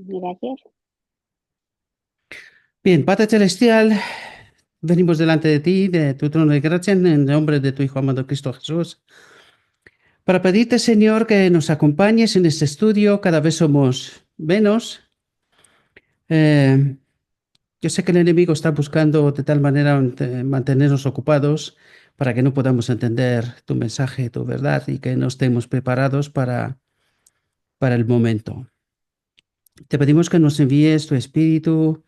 Gracias. Bien, Padre Celestial, venimos delante de ti, de tu trono de gracia, en el nombre de tu Hijo amado Cristo Jesús, para pedirte, Señor, que nos acompañes en este estudio. Cada vez somos menos. Eh, yo sé que el enemigo está buscando de tal manera mantenernos ocupados para que no podamos entender tu mensaje, tu verdad, y que no estemos preparados para el momento. Te pedimos que nos envíes tu Espíritu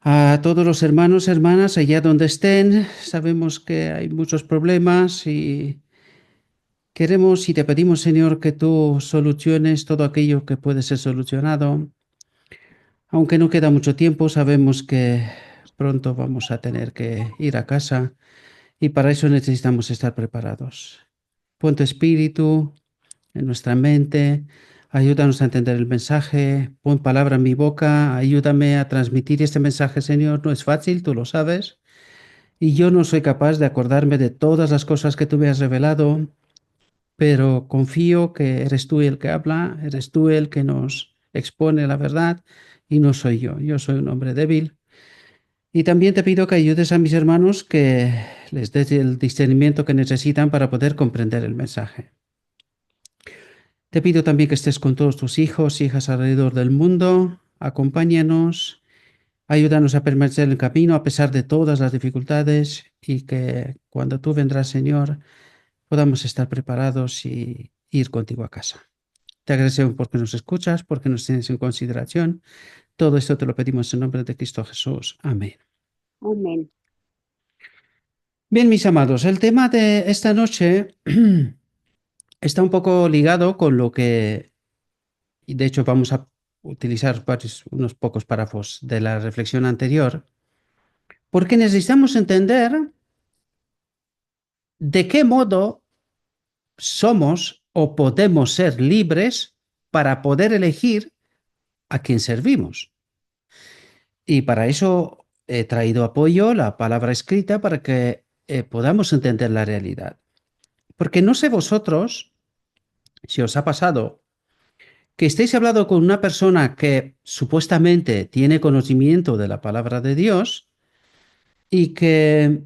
a todos los hermanos, hermanas, allá donde estén. Sabemos que hay muchos problemas y queremos y te pedimos, Señor, que tú soluciones todo aquello que puede ser solucionado. Aunque no queda mucho tiempo, sabemos que pronto vamos a tener que ir a casa y para eso necesitamos estar preparados. Pon tu espíritu en nuestra mente, ayúdanos a entender el mensaje, pon palabra en mi boca, ayúdame a transmitir este mensaje, Señor. No es fácil, tú lo sabes. Y yo no soy capaz de acordarme de todas las cosas que tú me has revelado, pero confío que eres tú el que habla, eres tú el que nos expone la verdad y no soy yo. Yo soy un hombre débil. Y también te pido que ayudes a mis hermanos, que les des el discernimiento que necesitan para poder comprender el mensaje. Te pido también que estés con todos tus hijos, hijas alrededor del mundo. Acompáñanos, ayúdanos a permanecer en el camino a pesar de todas las dificultades y que cuando tú vendrás, Señor, podamos estar preparados y ir contigo a casa. Te agradecemos porque nos escuchas, porque nos tienes en consideración. Todo esto te lo pedimos en nombre de Cristo Jesús. Amén. Amén. Bien, mis amados, el tema de esta noche está un poco ligado con lo que, y de hecho vamos a utilizar unos pocos párrafos de la reflexión anterior, porque necesitamos entender de qué modo somos o podemos ser libres para poder elegir a quién servimos. Y para eso he traído apoyo la palabra escrita para que podamos entender la realidad. Porque no sé vosotros si os ha pasado que estéis hablando con una persona que supuestamente tiene conocimiento de la palabra de Dios y que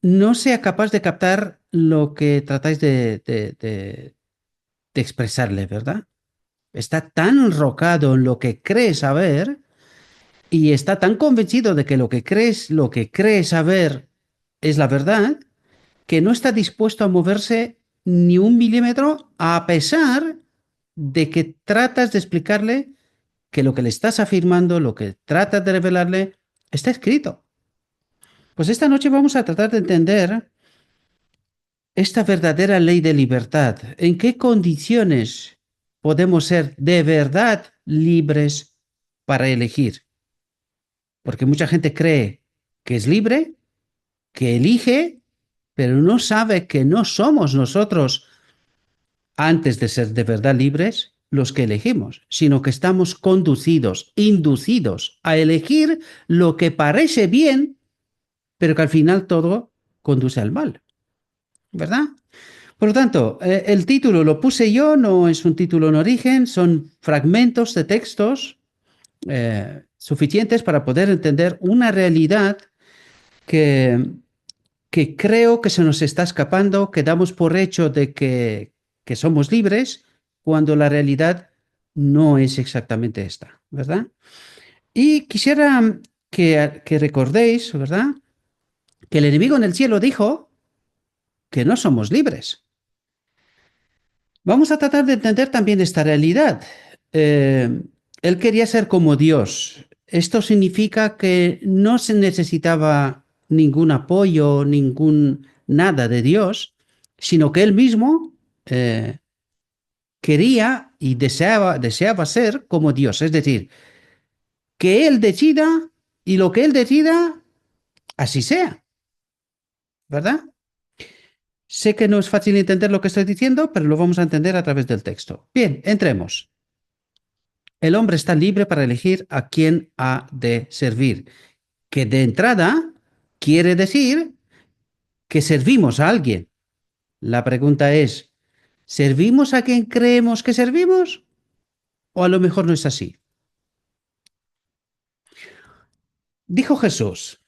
no sea capaz de captar lo que tratáis de expresarle, ¿verdad? Está tan enrocado en lo que cree saber y está tan convencido de que lo que cree saber es la verdad, que no está dispuesto a moverse ni un milímetro a pesar de que tratas de explicarle que lo que le estás afirmando, lo que tratas de revelarle, está escrito. Pues esta noche vamos a tratar de entender esta verdadera ley de libertad. ¿En qué condiciones podemos ser de verdad libres para elegir? Porque mucha gente cree que es libre, que elige, pero no sabe que no somos nosotros, antes de ser de verdad libres, los que elegimos, sino que estamos conducidos, inducidos a elegir lo que parece bien, pero que al final todo conduce al mal, ¿verdad? Por lo tanto, el título lo puse yo, no es un título en origen, son fragmentos de textos suficientes para poder entender una realidad que, que creo que se nos está escapando, que damos por hecho de que somos libres, cuando la realidad no es exactamente esta, ¿verdad? Y quisiera que recordéis, ¿verdad? Que el enemigo en el cielo dijo que no somos libres. Vamos a tratar de entender también esta realidad. Él quería ser como Dios. Esto significa que no se necesitaba ningún apoyo, ningún nada de Dios, sino que él mismo quería y deseaba ser como Dios. Es decir, que él decida y lo que él decida, así sea, ¿verdad? Sé que no es fácil entender lo que estoy diciendo, pero lo vamos a entender a través del texto. Bien, entremos. El hombre está libre para elegir a quién ha de servir, que de entrada quiere decir que servimos a alguien. La pregunta es, ¿servimos a quien creemos que servimos? o a lo mejor no es así. Dijo Jesús,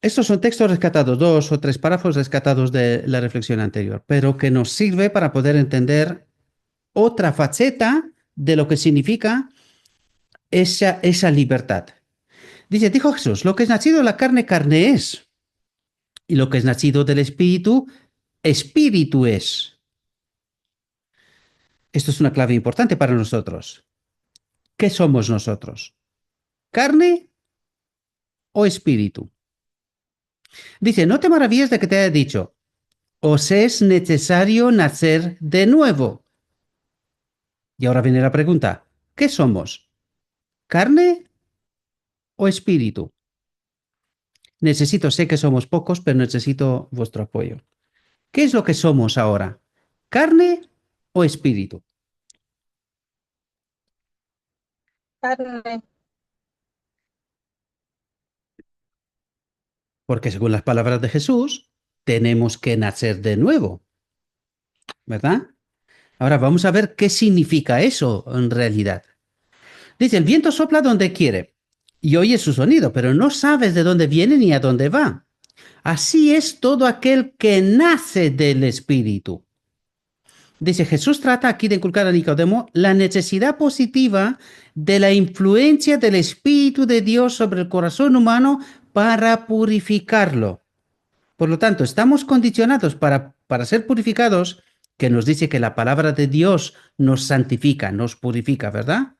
estos son textos rescatados, 2 o 3 párrafos rescatados de la reflexión anterior, pero que nos sirve para poder entender otra faceta de lo que significa esa libertad. Dijo Jesús, lo que es nacido de la carne, carne es, y lo que es nacido del espíritu, espíritu es. Esto es una clave importante para nosotros. ¿Qué somos nosotros? ¿Carne o espíritu? Dice, no te maravilles de que te haya dicho, os es necesario nacer de nuevo. Y ahora viene la pregunta, ¿qué somos? ¿Carne o espíritu? Sé que somos pocos, pero necesito vuestro apoyo. ¿Qué es lo que somos ahora? ¿Carne o espíritu? Carne. Porque según las palabras de Jesús, tenemos que nacer de nuevo, ¿verdad? Ahora vamos a ver qué significa eso en realidad. Dice, el viento sopla donde quiere y oyes su sonido, pero no sabes de dónde viene ni a dónde va. Así es todo aquel que nace del Espíritu. Dice, Jesús trata aquí de inculcar a Nicodemo la necesidad positiva de la influencia del Espíritu de Dios sobre el corazón humano para purificarlo. Por lo tanto, estamos condicionados para ser purificados, que nos dice que la palabra de Dios nos santifica, nos purifica, ¿verdad?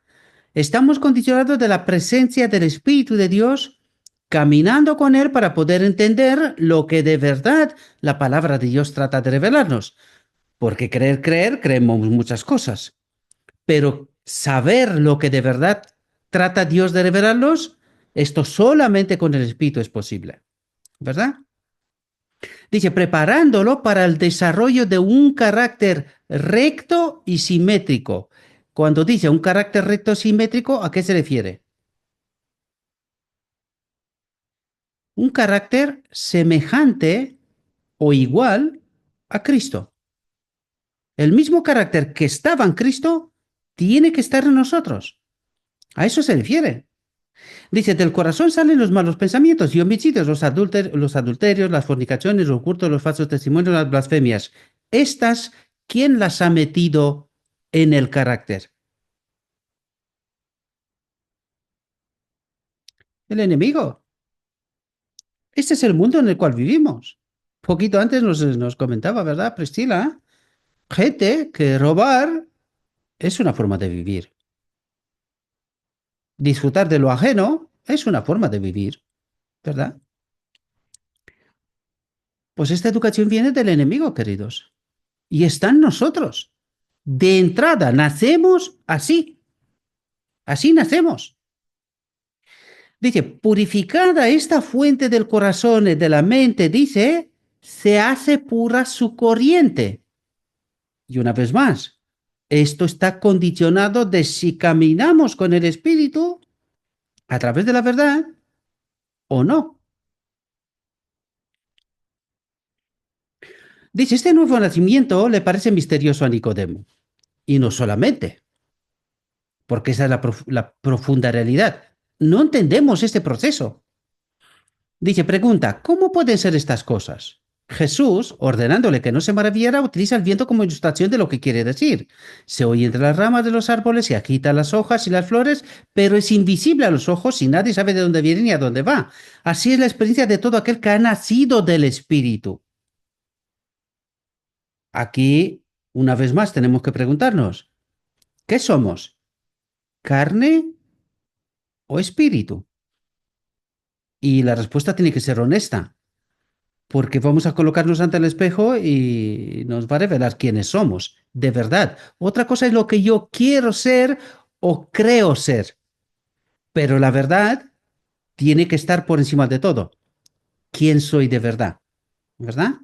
Estamos condicionados de la presencia del Espíritu de Dios, caminando con Él para poder entender lo que de verdad la palabra de Dios trata de revelarnos. Porque creemos muchas cosas. Pero saber lo que de verdad trata Dios de revelarnos, esto solamente con el Espíritu es posible. ¿Verdad? Dice, preparándolo para el desarrollo de un carácter recto y simétrico. Cuando dice un carácter recto y simétrico, ¿a qué se refiere? Un carácter semejante o igual a Cristo. El mismo carácter que estaba en Cristo tiene que estar en nosotros. A eso se refiere. Dice, del corazón salen los malos pensamientos y homicidios, los adulterios, las fornicaciones, los hurtos, los falsos testimonios, las blasfemias. Estas, ¿quién las ha metido en el carácter? El enemigo. Este es el mundo en el cual vivimos. Poquito antes nos comentaba, ¿verdad, Priscila? Gente que robar es una forma de vivir. Disfrutar de lo ajeno es una forma de vivir, ¿verdad? Pues esta educación viene del enemigo, queridos. Y está en nosotros. De entrada, nacemos así. Así nacemos. Dice, purificada esta fuente del corazón y de la mente, dice, se hace pura su corriente. Y una vez más, esto está condicionado de si caminamos con el Espíritu a través de la verdad o no. Dice, este nuevo nacimiento le parece misterioso a Nicodemo. Y no solamente, porque esa es la profunda realidad. No entendemos este proceso. Dice, pregunta, ¿cómo pueden ser estas cosas? Jesús, ordenándole que no se maravillara, utiliza el viento como ilustración de lo que quiere decir. Se oye entre las ramas de los árboles, se agita las hojas y las flores, pero es invisible a los ojos y nadie sabe de dónde viene ni a dónde va. Así es la experiencia de todo aquel que ha nacido del Espíritu. Aquí, una vez más, tenemos que preguntarnos, ¿qué somos? ¿Carne o espíritu? Y la respuesta tiene que ser honesta, porque vamos a colocarnos ante el espejo y nos va a revelar quiénes somos, de verdad. Otra cosa es lo que yo quiero ser o creo ser, pero la verdad tiene que estar por encima de todo. ¿Quién soy de verdad? ¿Verdad?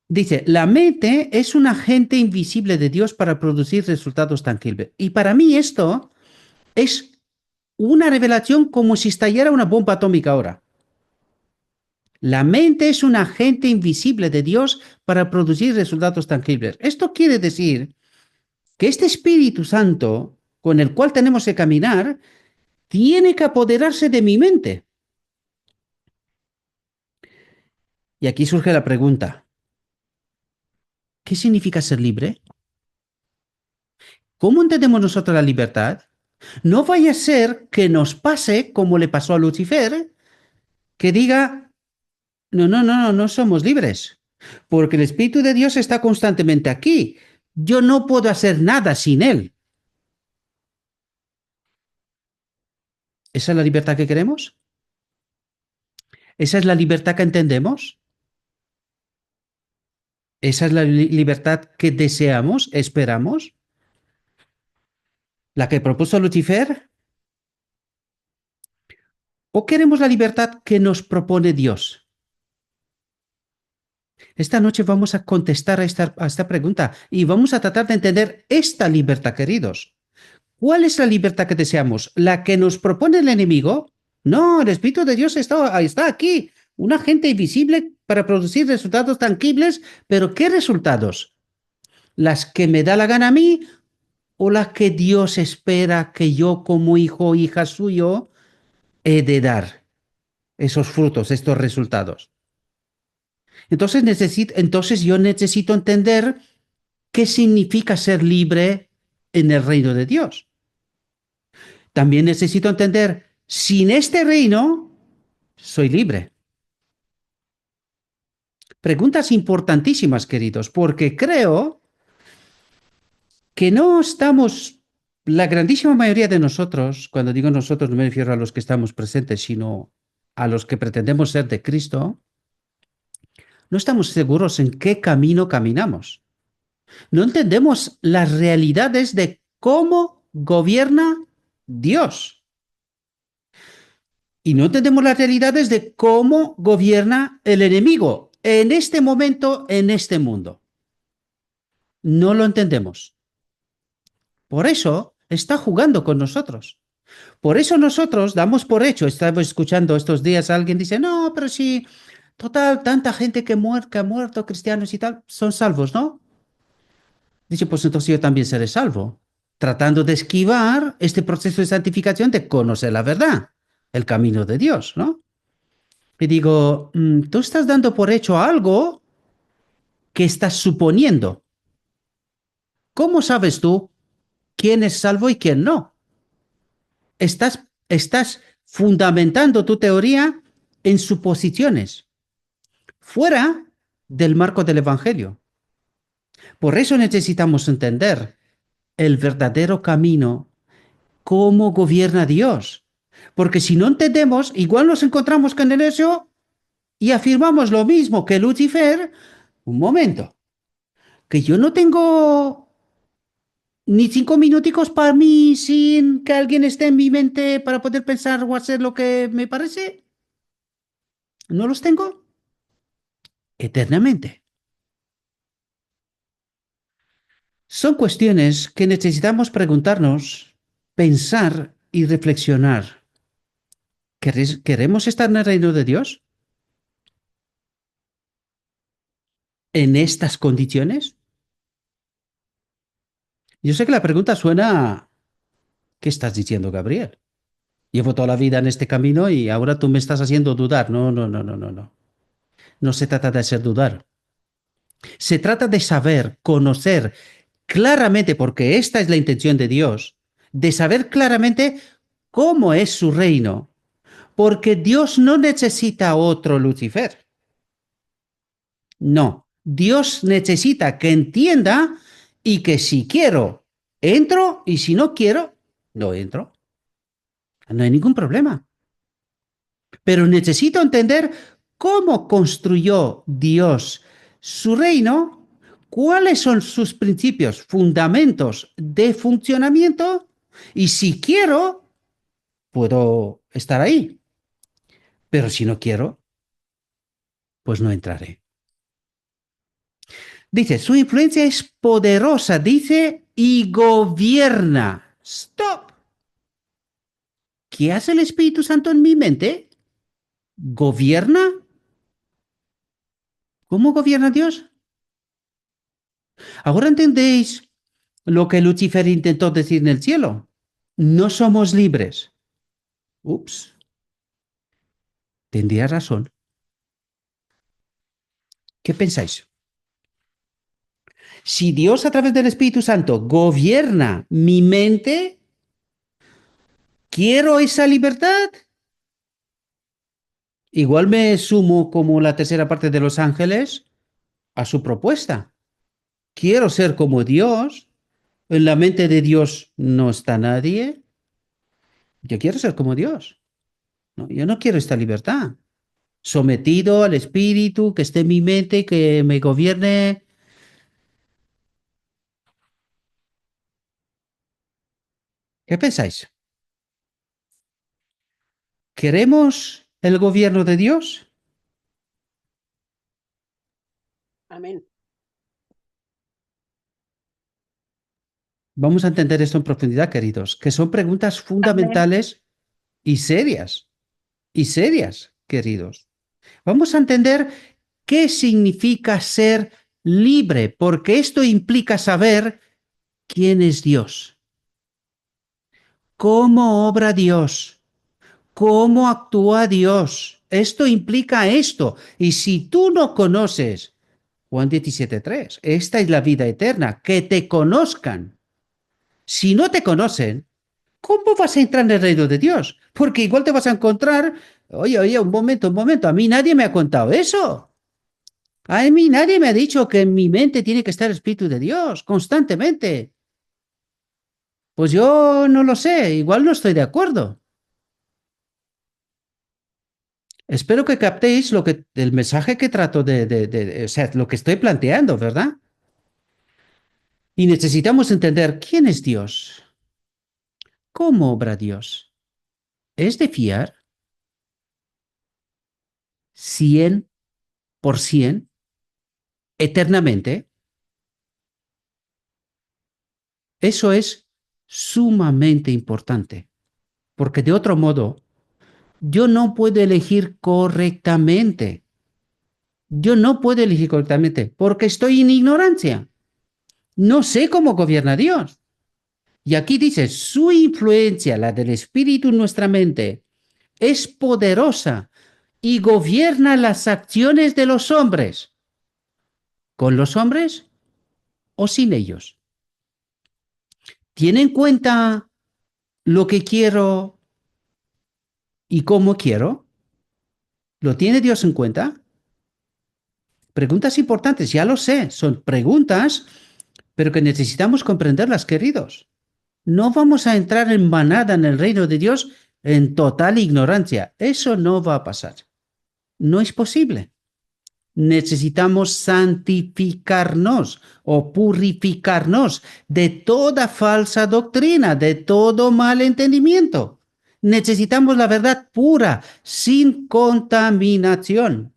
Dice, la mente es un agente invisible de Dios para producir resultados tangibles. Y para mí esto es una revelación como si estallara una bomba atómica ahora. La mente es un agente invisible de Dios para producir resultados tangibles. Esto quiere decir que este Espíritu Santo con el cual tenemos que caminar tiene que apoderarse de mi mente. Y aquí surge la pregunta, ¿qué significa ser libre? ¿Cómo entendemos nosotros la libertad? No vaya a ser que nos pase como le pasó a Lucifer, que diga, no, no, no, no, no somos libres, porque el Espíritu de Dios está constantemente aquí. Yo no puedo hacer nada sin Él. ¿Esa es la libertad que queremos? ¿Esa es la libertad que entendemos? ¿Esa es la libertad que deseamos, esperamos? ¿La que propuso Lucifer? ¿O queremos la libertad que nos propone Dios? Esta noche vamos a contestar a esta pregunta y vamos a tratar de entender esta libertad, queridos. ¿Cuál es la libertad que deseamos? ¿La que nos propone el enemigo? No, el Espíritu de Dios está aquí, un agente invisible para producir resultados tangibles, pero ¿qué resultados? ¿Las que me da la gana a mí o las que Dios espera que yo como hijo o hija suyo he de dar esos frutos, estos resultados? Entonces yo necesito entender qué significa ser libre en el reino de Dios. También necesito entender, sin este reino, soy libre. Preguntas importantísimas, queridos, porque creo que no estamos, la grandísima mayoría de nosotros, cuando digo nosotros no me refiero a los que estamos presentes, sino a los que pretendemos ser de Cristo, no estamos seguros en qué camino caminamos. No entendemos las realidades de cómo gobierna Dios. Y no entendemos las realidades de cómo gobierna el enemigo en este momento, en este mundo. No lo entendemos. Por eso está jugando con nosotros. Por eso nosotros damos por hecho, estaba escuchando estos días, alguien dice, no, pero si, total, tanta gente que ha muerto, cristianos y tal, son salvos, ¿no? Dice, pues entonces yo también seré salvo, tratando de esquivar este proceso de santificación, de conocer la verdad, el camino de Dios, ¿no? Y digo, tú estás dando por hecho algo que estás suponiendo. ¿Cómo sabes tú quién es salvo y quién no? Estás fundamentando tu teoría en suposiciones, fuera del marco del Evangelio. Por eso necesitamos entender el verdadero camino, cómo gobierna Dios. Porque si no entendemos, igual nos encontramos con el eso y afirmamos lo mismo que Lucifer. Un momento, que yo no tengo ni 5 minuticos para mí sin que alguien esté en mi mente para poder pensar o hacer lo que me parece. ¿No los tengo? Eternamente. Son cuestiones que necesitamos preguntarnos, pensar y reflexionar. ¿Queremos estar en el reino de Dios en estas condiciones? Yo sé que la pregunta suena a, ¿qué estás diciendo, Gabriel? Llevo toda la vida en este camino y ahora tú me estás haciendo dudar. No, no, no, no, no, no. No se trata de hacer dudar. Se trata de saber, conocer claramente, porque esta es la intención de Dios, de saber claramente cómo es su reino, porque Dios no necesita otro Lucifer. No, Dios necesita que entienda y que si quiero, entro y si no quiero, no entro. No hay ningún problema. Pero necesito entender cómo construyó Dios su reino, cuáles son sus principios, fundamentos de funcionamiento y si quiero, puedo estar ahí. Pero si no quiero, pues no entraré. Dice, su influencia es poderosa, dice, y gobierna. Stop. ¿Qué hace el Espíritu Santo en mi mente? ¿Gobierna? ¿Cómo gobierna Dios? Ahora entendéis lo que Lucifer intentó decir en el cielo. no somos libres. Ups, tendría razón. ¿Qué pensáis? Si Dios a través del Espíritu Santo gobierna mi mente, ¿quiero esa libertad? Igual me sumo como la tercera parte de los ángeles a su propuesta. Quiero ser como Dios. En la mente de Dios no está nadie. Yo quiero ser como Dios. ¿No? Yo no quiero esta libertad. Sometido al Espíritu, que esté en mi mente, que me gobierne. ¿Qué pensáis? ¿Queremos el gobierno de Dios? Amén. Vamos a entender esto en profundidad, queridos, que son preguntas Amén. fundamentales y serias, queridos. Vamos a entender qué significa ser libre, porque esto implica saber quién es Dios, cómo obra Dios, cómo actúa Dios. Esto implica esto. Y si tú no conoces Juan 17:3, esta es la vida eterna, que te conozcan. Si no te conocen, ¿cómo vas a entrar en el reino de Dios? Porque igual te vas a encontrar, oye, un momento, a mí nadie me ha contado eso. A mí nadie me ha dicho que en mi mente tiene que estar el Espíritu de Dios constantemente. Pues yo no lo sé, igual no estoy de acuerdo. Espero que captéis el mensaje que trato o sea, lo que estoy planteando, ¿verdad? Y necesitamos entender quién es Dios, cómo obra Dios. ¿Es de fiar 100% eternamente? Eso es sumamente importante, porque de otro modo, yo no puedo elegir correctamente. Yo no puedo elegir correctamente porque estoy en ignorancia. No sé cómo gobierna Dios. Y aquí dice, su influencia, la del Espíritu en nuestra mente, es poderosa y gobierna las acciones de los hombres, con los hombres o sin ellos. ¿Tiene en cuenta lo que quiero y cómo quiero? ¿Lo tiene Dios en cuenta? Preguntas importantes, ya lo sé, son preguntas, pero que necesitamos comprenderlas, queridos. No vamos a entrar en manada en el reino de Dios en total ignorancia. Eso no va a pasar. No es posible. Necesitamos santificarnos o purificarnos de toda falsa doctrina, de todo mal entendimiento. Necesitamos la verdad pura, sin contaminación.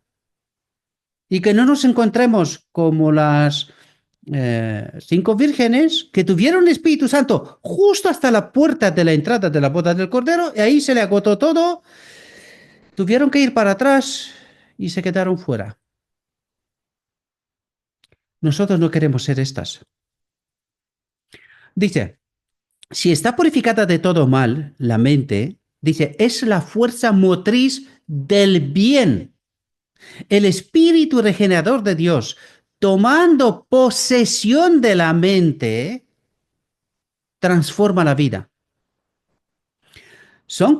Y que no nos encontremos como las 5 vírgenes que tuvieron el Espíritu Santo justo hasta la puerta de la entrada de la boda del Cordero, y ahí se le agotó todo, tuvieron que ir para atrás y se quedaron fuera. Nosotros no queremos ser estas. Dice, si está purificada de todo mal, la mente, dice, es la fuerza motriz del bien. El espíritu regenerador de Dios, tomando posesión de la mente, transforma la vida. Son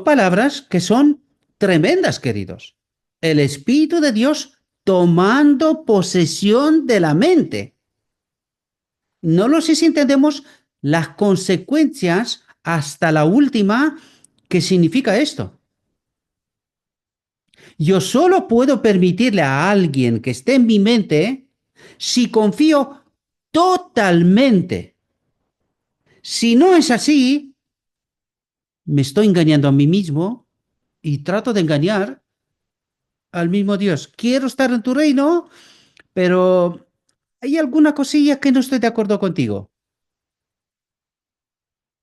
palabras que son tremendas, queridos. El Espíritu de Dios tomando posesión de la mente. No lo sé si entendemos las consecuencias hasta la última que significa esto. Yo solo puedo permitirle a alguien que esté en mi mente si confío totalmente. Si no es así, me estoy engañando a mí mismo y trato de engañar al mismo Dios. Quiero estar en tu reino, pero hay alguna cosilla que no estoy de acuerdo contigo.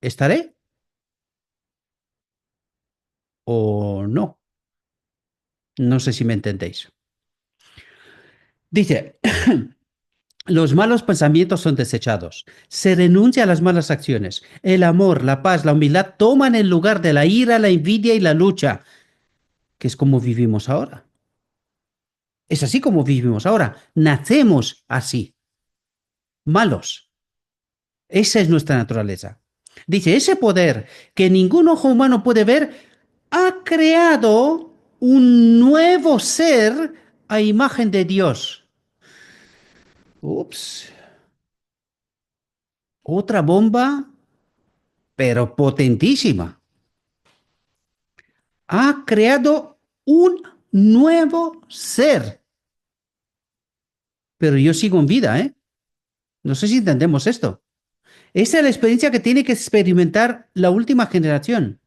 ¿Estaré o no? No sé si me entendéis. Dice, Los malos pensamientos son desechados. Se renuncia a las malas acciones. El amor, la paz, la humildad toman el lugar de la ira, la envidia y la lucha, que es como vivimos ahora. Es así como vivimos ahora. Nacemos así, malos. Esa es nuestra naturaleza. Dice, ese poder que ningún ojo humano puede ver ha creado un nuevo ser a imagen de Dios. Ups. Otra bomba, pero potentísima. Ha creado un nuevo ser. Pero yo sigo en vida, ¿eh? No sé si entendemos esto. Esa es la experiencia que tiene que experimentar la última generación.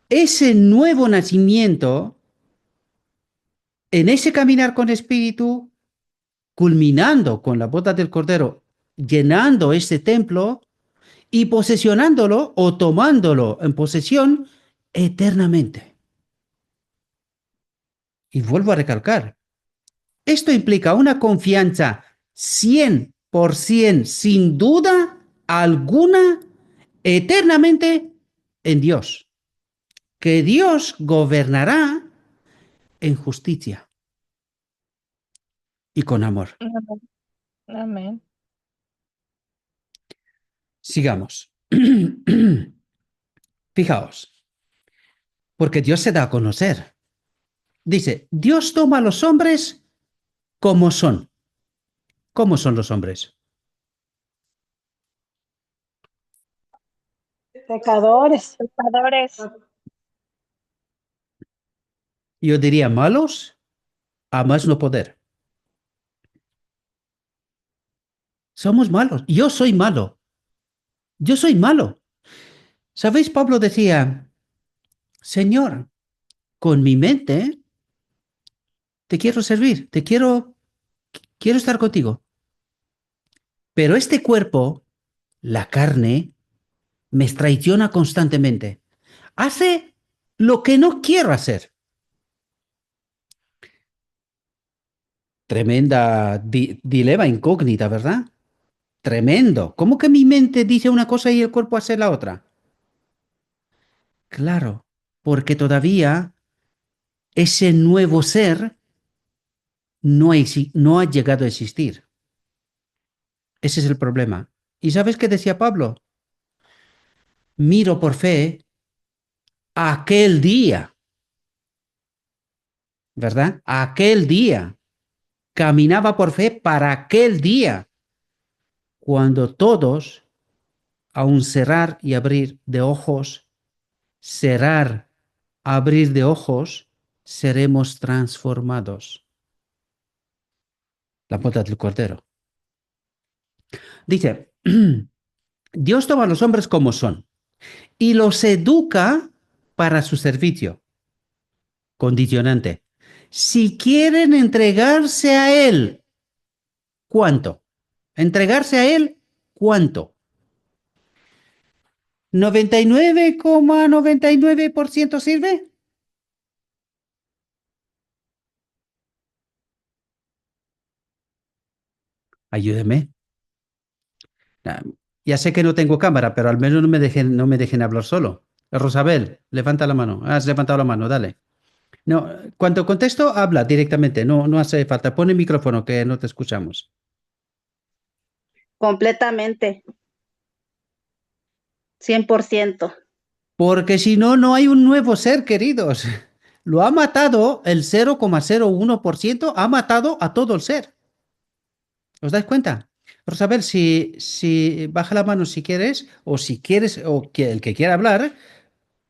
Ese nuevo nacimiento, en ese caminar con espíritu, culminando con la boda del Cordero, llenando ese templo y posesionándolo o tomándolo en posesión eternamente. Y vuelvo a recalcar, esto implica una confianza 100%, sin duda alguna, eternamente en Dios, que Dios gobernará en justicia y con amor. Amén. Amén. Sigamos. Fijaos, porque Dios se da a conocer. Dice, Dios toma a los hombres como son. ¿Cómo son los hombres? Pecadores. Pecadores. Yo diría malos a más no poder. Somos malos. Yo soy malo. Yo soy malo. ¿Sabéis? Pablo decía, Señor, con mi mente te quiero servir, quiero estar contigo. Pero este cuerpo, la carne, me traiciona constantemente. Hace lo que no quiero hacer. Tremenda dilema incógnita, ¿verdad? Tremendo. ¿Cómo que mi mente dice una cosa y el cuerpo hace la otra? Claro, porque todavía ese nuevo ser no ha llegado a existir. Ese es el problema. ¿Y sabes qué decía Pablo? Miro por fe aquel día, ¿verdad? Aquel día. Caminaba por fe para aquel día, cuando todos, a un cerrar y abrir de ojos, cerrar, abrir de ojos, seremos transformados. La boda del Cordero. Dice, Dios toma a los hombres como son y los educa para su servicio. Condicionante. Si quieren entregarse a Él, ¿cuánto? Entregarse a Él, ¿cuánto? 99,99% sirve. Ayúdeme. Ah, ya sé que no tengo cámara, pero al menos no me dejen hablar solo. Rosabel, levanta la mano. Has levantado la mano, dale. No, cuando contesto, habla directamente. No, no hace falta. Pon el micrófono que no te escuchamos. Completamente, 100%. Porque si no, no hay un nuevo ser, queridos. Lo ha matado el 0,01%, ha matado a todo el ser. ¿Os dais cuenta? Rosabel, si baja la mano si quieres, o si quieres, o que el que quiera hablar,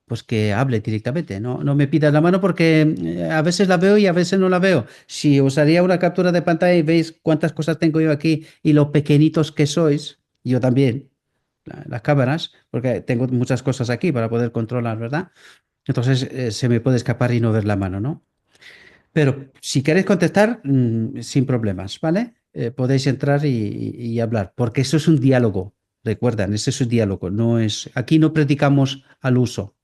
pues que hable directamente. No, no me pidas la mano porque a veces la veo y a veces no la veo. Si os haría una captura de pantalla y veis cuántas cosas tengo yo aquí y lo pequeñitos que sois, yo también, las cámaras, porque tengo muchas cosas aquí para poder controlar, ¿verdad? Entonces se me puede escapar y no ver la mano, ¿no? Pero si queréis contestar, sin problemas, ¿vale? Podéis entrar y hablar, porque eso es un diálogo. Recuerdan, ese es un diálogo. No es, aquí no predicamos al uso.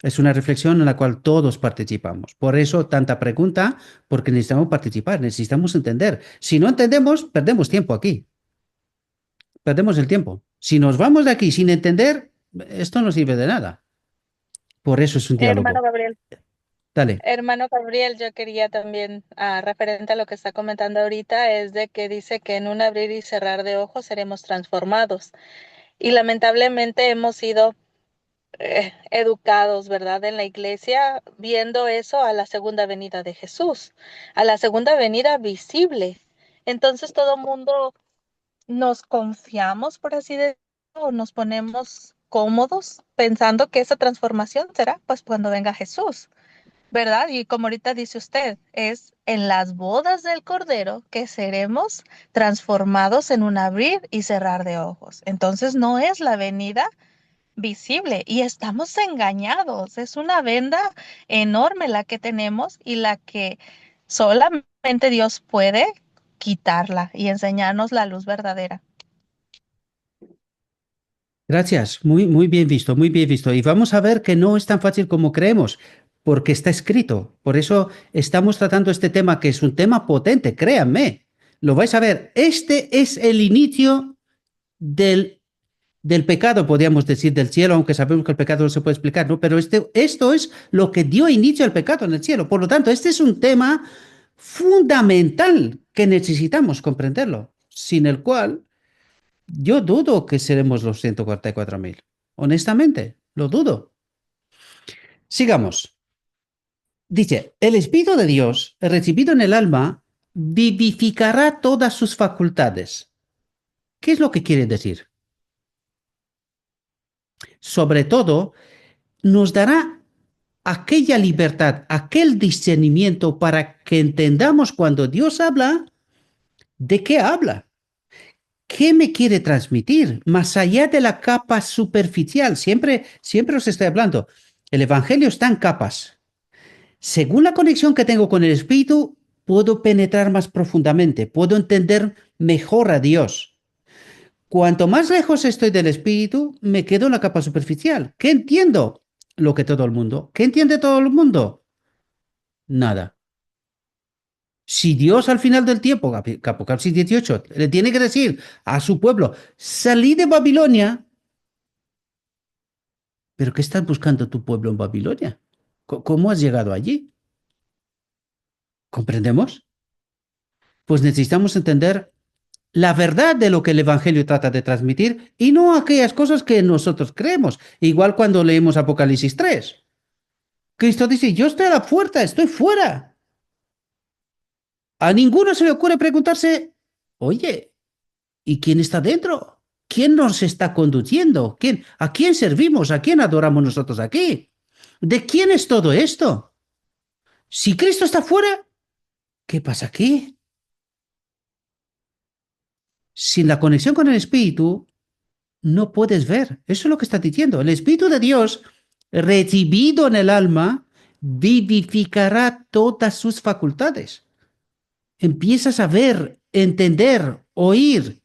Es una reflexión en la cual todos participamos. Por eso tanta pregunta, porque necesitamos participar, necesitamos entender. Si no entendemos, perdemos tiempo aquí. Perdemos el tiempo. Si nos vamos de aquí sin entender, esto no sirve de nada. Por eso es un Hermano diálogo. Gabriel, Dale. hermano Gabriel, yo quería también, referente a lo que está comentando ahorita, es de que dice que en un abrir y cerrar de ojos seremos transformados. Y lamentablemente hemos sido educados, ¿verdad? En la iglesia, viendo eso a la segunda venida de Jesús, a la segunda venida visible. Entonces todo mundo nos confiamos, por así decirlo, o nos ponemos cómodos pensando que esa transformación será pues cuando venga Jesús, ¿verdad? Y como ahorita dice usted, es en las bodas del Cordero que seremos transformados en un abrir y cerrar de ojos. Entonces no es la venida visible y estamos engañados. Es una venda enorme la que tenemos y la que solamente Dios puede quitarla y enseñarnos la luz verdadera. Gracias. Muy bien visto, muy bien visto. Y vamos a ver que no es tan fácil como creemos, porque está escrito. Por eso estamos tratando este tema, que es un tema potente, créanme. Lo vais a ver. Este es el inicio del pecado, podríamos decir, del cielo, aunque sabemos que el pecado no se puede explicar, ¿no? Pero esto es lo que dio inicio al pecado en el cielo. Por lo tanto, este es un tema fundamental que necesitamos comprenderlo, sin el cual yo dudo que seremos los 144.000. Honestamente, lo dudo. Sigamos. Dice, el Espíritu de Dios, recibido en el alma, vivificará todas sus facultades. ¿Qué es lo que quiere decir? Sobre todo, nos dará aquella libertad, aquel discernimiento para que entendamos cuando Dios habla, de qué habla, qué me quiere transmitir, más allá de la capa superficial. Siempre os estoy hablando. El Evangelio está en capas. Según la conexión que tengo con el Espíritu, puedo penetrar más profundamente, puedo entender mejor a Dios. Cuanto más lejos estoy del Espíritu, me quedo en la capa superficial. ¿Qué entiendo? Lo que todo el mundo. ¿Qué entiende todo el mundo? Nada. Si Dios al final del tiempo, Apocalipsis 18, le tiene que decir a su pueblo, salí de Babilonia, pero ¿qué estás buscando tu pueblo en Babilonia? ¿Cómo has llegado allí? ¿Comprendemos? Pues necesitamos entender la verdad de lo que el Evangelio trata de transmitir y no aquellas cosas que nosotros creemos. Igual cuando leemos Apocalipsis 3. Cristo dice, yo estoy a la puerta, estoy fuera. A ninguno se le ocurre preguntarse, oye, ¿y quién está dentro? ¿Quién nos está conduciendo? ¿A quién servimos? ¿A quién adoramos nosotros aquí? ¿De quién es todo esto? Si Cristo está fuera, ¿qué pasa aquí? Sin la conexión con el Espíritu, no puedes ver. Eso es lo que está diciendo. El Espíritu de Dios, recibido en el alma, vivificará todas sus facultades. Empiezas a ver, entender, oír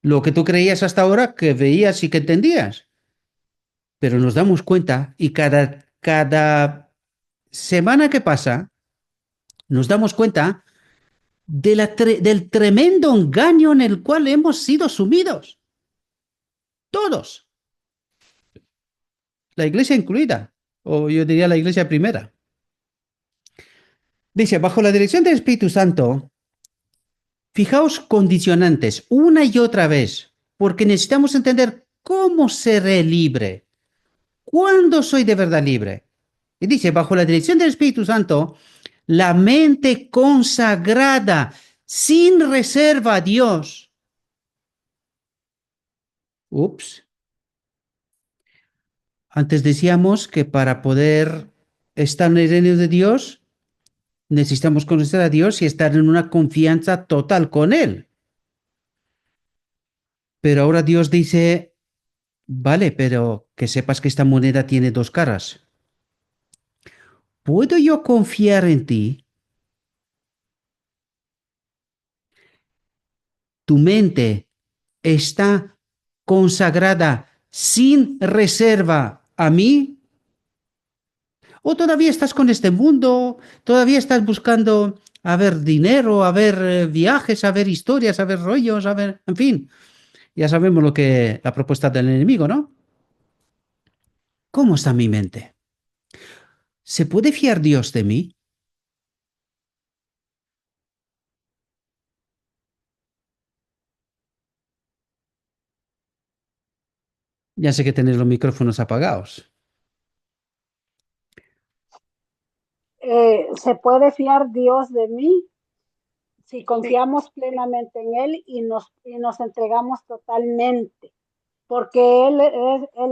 lo que tú creías hasta ahora que veías y que entendías. Pero nos damos cuenta y cada semana que pasa, nos damos cuenta del tremendo engaño en el cual hemos sido sumidos. Todos. La iglesia incluida. O yo diría la iglesia primera. Dice, bajo la dirección del Espíritu Santo, fijaos condicionantes una y otra vez, porque necesitamos entender cómo seré libre. ¿Cuándo soy de verdad libre? Y dice, bajo la dirección del Espíritu Santo, la mente consagrada, sin reserva a Dios. Ups. Antes decíamos que para poder estar en el reino de Dios, necesitamos conocer a Dios y estar en una confianza total con Él. Pero ahora Dios dice, vale, pero que sepas que esta moneda tiene dos caras. ¿Puedo yo confiar en ti? Tu mente está consagrada sin reserva a mí. ¿O todavía estás con este mundo? ¿Todavía estás buscando a ver dinero, a ver viajes, a ver historias, a ver rollos, a ver, en fin? Ya sabemos lo que la propuesta del enemigo, ¿no? ¿Cómo está mi mente? ¿Se puede fiar Dios de mí? Ya sé que tenéis los micrófonos apagados. ¿Se puede fiar Dios de mí si confiamos plenamente en Él y nos entregamos totalmente? Porque Él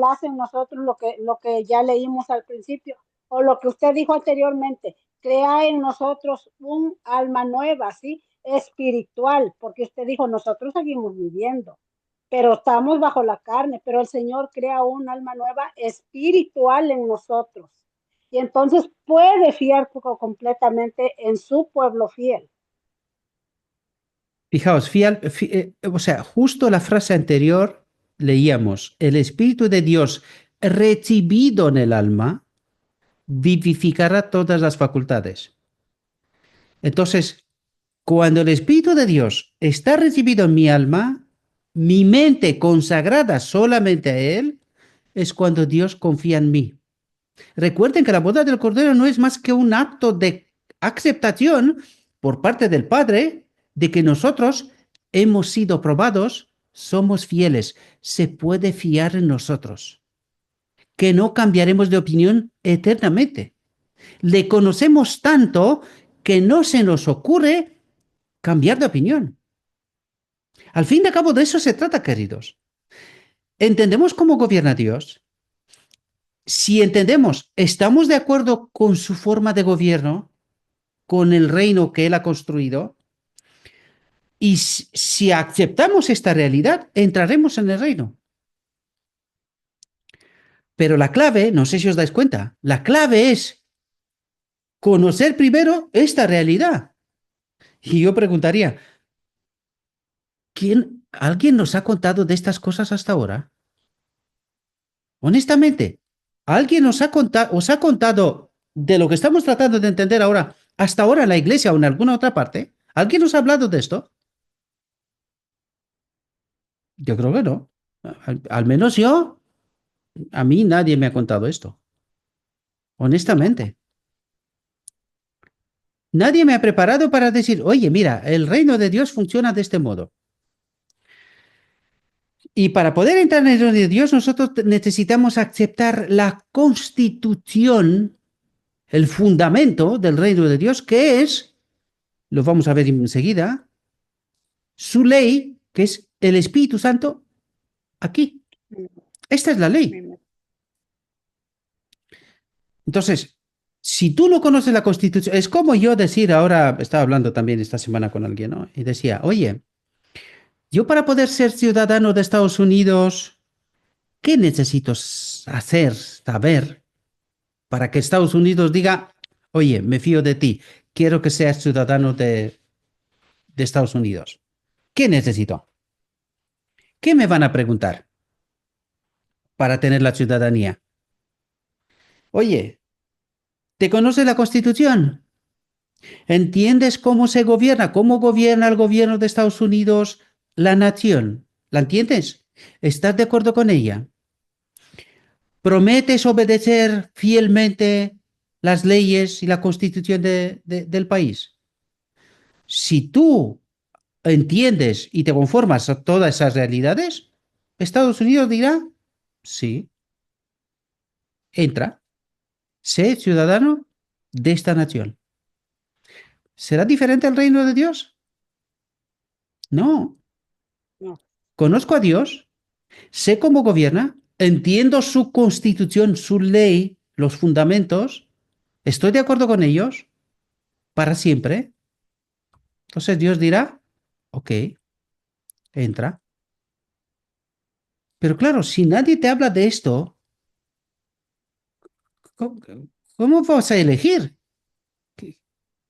hace en nosotros lo que ya leímos al principio, o lo que usted dijo anteriormente, crea en nosotros un alma nueva, ¿sí? Espiritual, porque usted dijo, nosotros seguimos viviendo, pero estamos bajo la carne, pero el Señor crea un alma nueva espiritual en nosotros. Y entonces puede fiar completamente en su pueblo fiel. Fijaos, o sea, justo la frase anterior leíamos, el Espíritu de Dios recibido en el alma vivificará todas las facultades. Entonces, cuando el Espíritu de Dios está recibido en mi alma, mi mente consagrada solamente a Él, es cuando Dios confía en mí. Recuerden que la boda del Cordero no es más que un acto de aceptación por parte del Padre de que nosotros hemos sido probados, somos fieles, se puede fiar en nosotros, que no cambiaremos de opinión eternamente. Le conocemos tanto que no se nos ocurre cambiar de opinión. Al fin y al cabo de eso se trata, queridos. ¿Entendemos cómo gobierna Dios? Si entendemos, ¿estamos de acuerdo con su forma de gobierno, con el reino que Él ha construido? Y si aceptamos esta realidad, entraremos en el reino. Pero la clave, no sé si os dais cuenta, la clave es conocer primero esta realidad. Y yo preguntaría, ¿alguien nos ha contado de estas cosas hasta ahora? Honestamente, ¿alguien os ha contado de lo que estamos tratando de entender ahora, hasta ahora en la iglesia o en alguna otra parte? ¿Alguien nos ha hablado de esto? Yo creo que no. Al menos yo, a mí nadie me ha contado esto. Honestamente. Nadie me ha preparado para decir, oye, mira, el reino de Dios funciona de este modo. Y para poder entrar en el reino de Dios, nosotros necesitamos aceptar la constitución, el fundamento del reino de Dios, que es, lo vamos a ver enseguida, su ley, que es el Espíritu Santo, aquí. Esta es la ley. Entonces, si tú no conoces la Constitución, es como yo decir ahora, estaba hablando también esta semana con alguien, ¿no? Y decía, oye, yo para poder ser ciudadano de Estados Unidos, ¿qué necesito hacer, saber, para que Estados Unidos diga, oye, me fío de ti, quiero que seas ciudadano de Estados Unidos? ¿Qué necesito? ¿Qué me van a preguntar para tener la ciudadanía? Oye, ¿te conoces la Constitución? ¿Entiendes cómo se gobierna? ¿Cómo gobierna el gobierno de Estados Unidos la nación? ¿La entiendes? ¿Estás de acuerdo con ella? ¿Prometes obedecer fielmente las leyes y la constitución del país? Si tú entiendes y te conformas a todas esas realidades, Estados Unidos dirá, sí, entra, sé ciudadano de esta nación. ¿Será diferente el reino de Dios? No. No. Conozco a Dios, sé cómo gobierna, entiendo su constitución, su ley, los fundamentos, estoy de acuerdo con ellos para siempre. Entonces Dios dirá, ok, entra. Pero claro, si nadie te habla de esto, ¿cómo, cómo vas a elegir?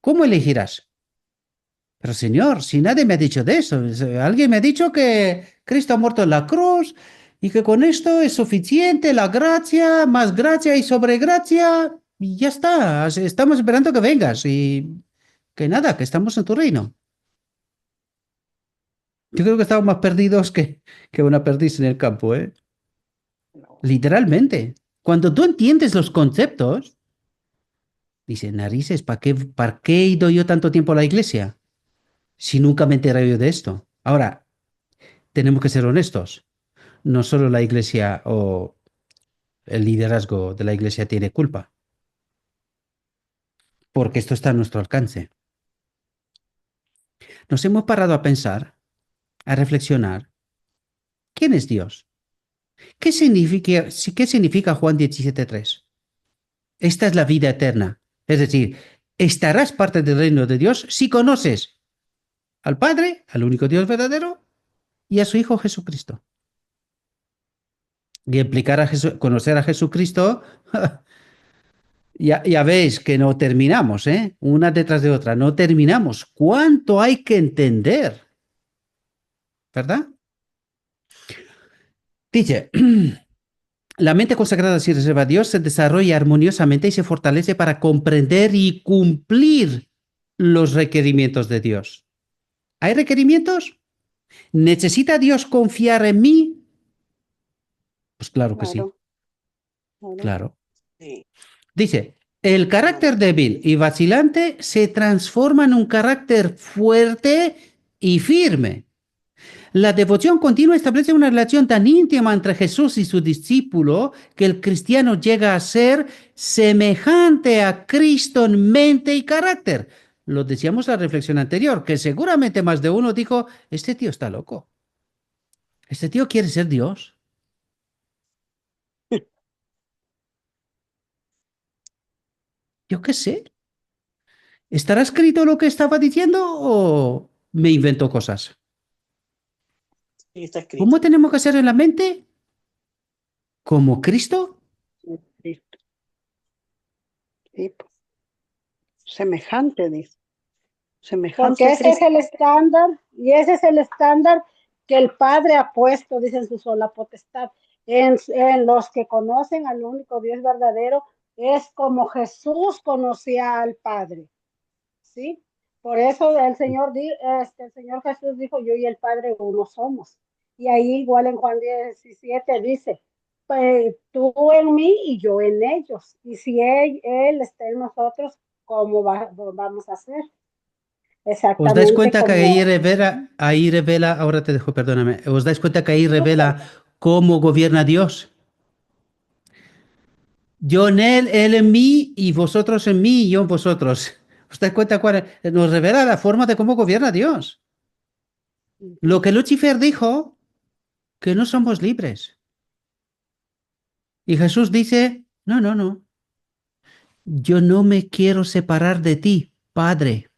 ¿Cómo elegirás? Pero Señor, si nadie me ha dicho de eso, alguien me ha dicho que Cristo ha muerto en la cruz y que con esto es suficiente la gracia, más gracia y sobre gracia. y ya está. Estamos esperando que vengas y que nada, que estamos en tu reino. Yo creo que estamos más perdidos que una perdiz en el campo, ¿eh? No. Literalmente. Cuando tú entiendes los conceptos, dices, narices, para qué he ido yo tanto tiempo a la iglesia si nunca me he enterado yo de esto? Ahora, tenemos que ser honestos. No solo la iglesia o el liderazgo de la iglesia tiene culpa, porque esto está a nuestro alcance. Nos hemos parado a pensar, a reflexionar, ¿quién es Dios? ¿Qué significa Juan 17:3? Esta es la vida eterna. Es decir, estarás parte del reino de Dios si conoces al Padre, al único Dios verdadero, y a su Hijo Jesucristo. Y implicar conocer a Jesucristo, ya veis que no terminamos, ¿eh? Una detrás de otra, no terminamos. ¿Cuánto hay que entender? ¿Verdad? Dice, la mente consagrada si reserva a Dios se desarrolla armoniosamente y se fortalece para comprender y cumplir los requerimientos de Dios. ¿Hay requerimientos? ¿Necesita Dios confiar en mí? Pues claro que sí, Claro. claro. Sí. Dice, el carácter débil y vacilante se transforma en un carácter fuerte y firme. La devoción continua establece una relación tan íntima entre Jesús y su discípulo que el cristiano llega a ser semejante a Cristo en mente y carácter. Lo decíamos en la reflexión anterior, que seguramente más de uno dijo, este tío está loco. Este tío quiere ser Dios. Yo qué sé. ¿Estará escrito lo que estaba diciendo o me invento cosas? Sí, está escrito. ¿Cómo tenemos que ser en la mente? ¿Como Cristo? Cristo. Sí, pues. Semejante, dice. Semejante Porque a ese es Cristo. el estándar, y ese es el estándar que el Padre ha puesto, dice en su sola potestad. En los que conocen al único Dios verdadero, es como Jesús conocía al Padre. ¿Sí? Por eso el Señor Jesús dijo, yo y el Padre uno somos. Y ahí igual en Juan 17 dice, pues, tú en mí y yo en ellos. Y si él está en nosotros, ¿cómo vamos a hacer? ¿Os dais Exactamente cuenta que como... ahí revela, ahora te dejo, perdóname, os dais cuenta que ahí revela cómo gobierna Dios? Yo en él en mí y vosotros en mí y yo en vosotros. ¿Os dais cuenta nos revela la forma de cómo gobierna Dios? Lo que Lucifer dijo, que no somos libres. Y Jesús dice, no, no, no. Yo no me quiero separar de ti, Padre.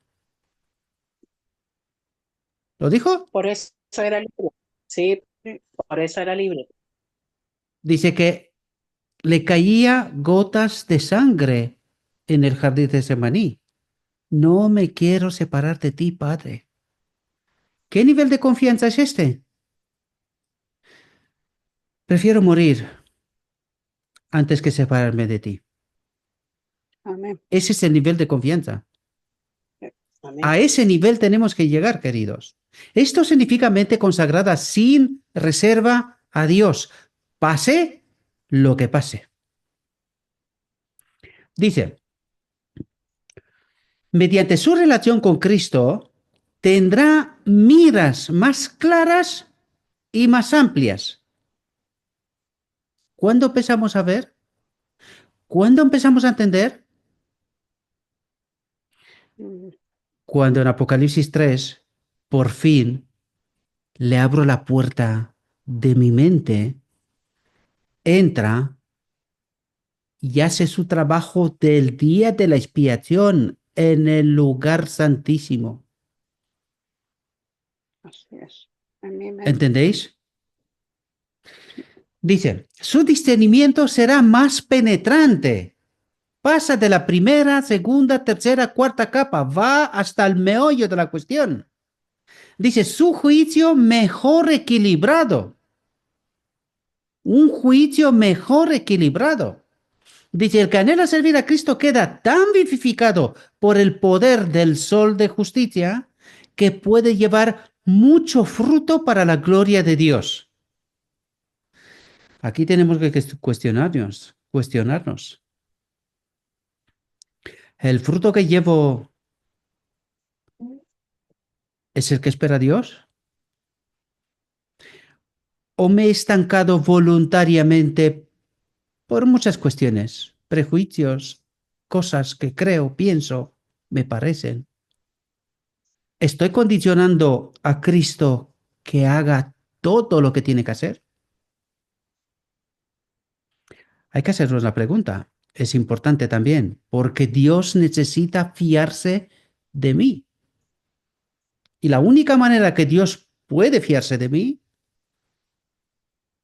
¿Lo dijo? Por eso era libre. Sí, por eso era libre. Dice que le caía gotas de sangre en el jardín de Semaní. No me quiero separar de ti, Padre. ¿Qué nivel de confianza es este? Prefiero morir antes que separarme de ti. Amén. Ese es el nivel de confianza. Amén. A ese nivel tenemos que llegar, queridos. Esto significa mente consagrada sin reserva a Dios, pase lo que pase. Dice, mediante su relación con Cristo, tendrá miras más claras y más amplias. ¿Cuándo empezamos a ver? ¿Cuándo empezamos a entender? Cuando en Apocalipsis 3, por fin, le abro la puerta de mi mente, entra y hace su trabajo del día de la expiación en el lugar santísimo. Así es. Amén. ¿Entendéis? Dice, su discernimiento será más penetrante. Pasa de la primera, segunda, tercera, cuarta capa, va hasta el meollo de la cuestión. Dice, su juicio mejor equilibrado. Un juicio mejor equilibrado. Dice, el que anhela servir a Cristo queda tan vivificado por el poder del sol de justicia que puede llevar mucho fruto para la gloria de Dios. Aquí tenemos que cuestionarnos. ¿El fruto que llevo es el que espera Dios? ¿O me he estancado voluntariamente por muchas cuestiones, prejuicios, cosas que creo, pienso, me parecen? ¿Estoy condicionando a Cristo que haga todo lo que tiene que hacer? Hay que hacernos la pregunta. Es importante también, porque Dios necesita fiarse de mí. Y la única manera que Dios puede fiarse de mí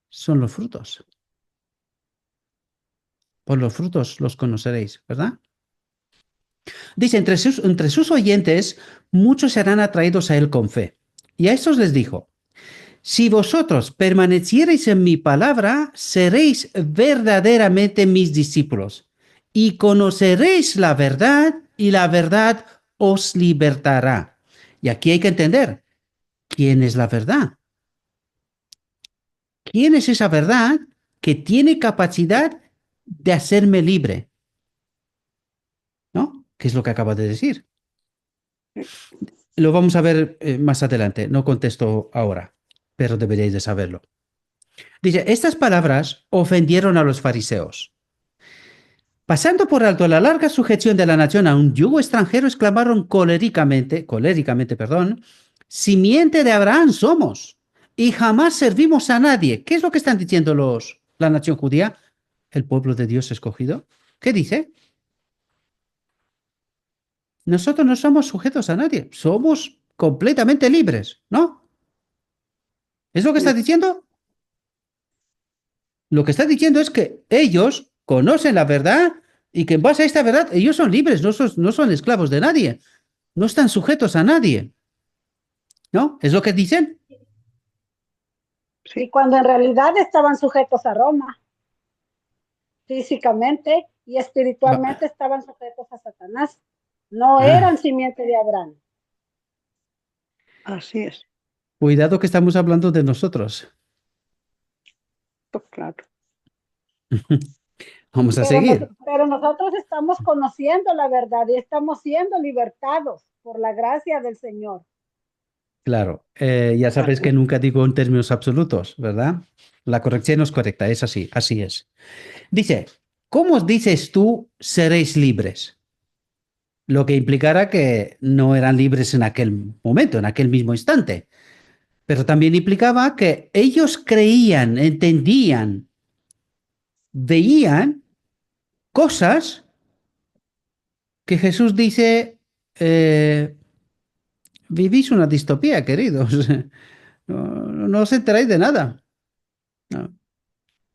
son los frutos. Por los frutos los conoceréis, ¿verdad? Dice, entre sus oyentes, muchos serán atraídos a él con fe. Y a estos les dijo, si vosotros permaneciereis en mi palabra, seréis verdaderamente mis discípulos y conoceréis la verdad y la verdad os libertará. Y aquí hay que entender, ¿quién es la verdad? ¿Quién es esa verdad que tiene capacidad de hacerme libre? ¿No? ¿Qué es lo que acaba de decir? Lo vamos a ver más adelante, no contesto ahora, pero deberíais de saberlo. Dice, estas palabras ofendieron a los fariseos. Pasando por alto la larga sujeción de la nación a un yugo extranjero, exclamaron coléricamente, simiente de Abraham somos y jamás servimos a nadie. ¿Qué es lo que están diciendo la nación judía? El pueblo de Dios escogido. ¿Qué dice? Nosotros no somos sujetos a nadie, somos completamente libres, ¿no? ¿Es lo que está diciendo? Lo que está diciendo es que ellos conocen la verdad y que en base a esta verdad ellos son libres, no son esclavos de nadie, no están sujetos a nadie, ¿no? ¿Es lo que dicen? Y cuando en realidad estaban sujetos a Roma, físicamente y espiritualmente estaban sujetos a Satanás. No eran simiente de Abraham. Así es. Cuidado que estamos hablando de nosotros. Pues claro. Vamos a seguir. Pero nosotros estamos conociendo la verdad y estamos siendo libertados por la gracia del Señor. Claro, ya sabes que nunca digo en términos absolutos, ¿verdad? La corrección no es correcta, es así, así es. Dice, ¿cómo dices tú seréis libres? Lo que implicará que no eran libres en aquel momento, en aquel mismo instante. Pero también implicaba que ellos creían, entendían, veían cosas que Jesús dice, vivís una distopía, queridos. No os enteráis de nada. No.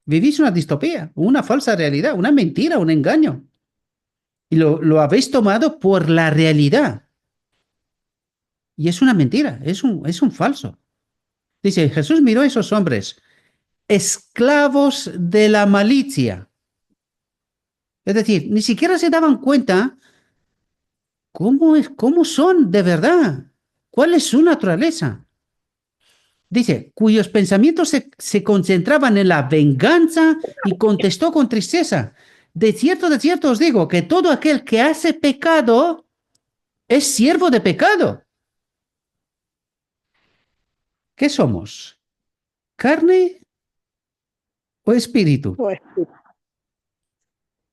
Vivís una distopía, una falsa realidad, una mentira, un engaño. Y lo habéis tomado por la realidad. Y es una mentira, es un falso. Dice, Jesús miró a esos hombres, esclavos de la malicia. Es decir, ni siquiera se daban cuenta cómo son de verdad, cuál es su naturaleza. Dice, cuyos pensamientos se concentraban en la venganza y contestó con tristeza. De cierto os digo que todo aquel que hace pecado es siervo de pecado. ¿Qué somos? ¿Carne o espíritu? O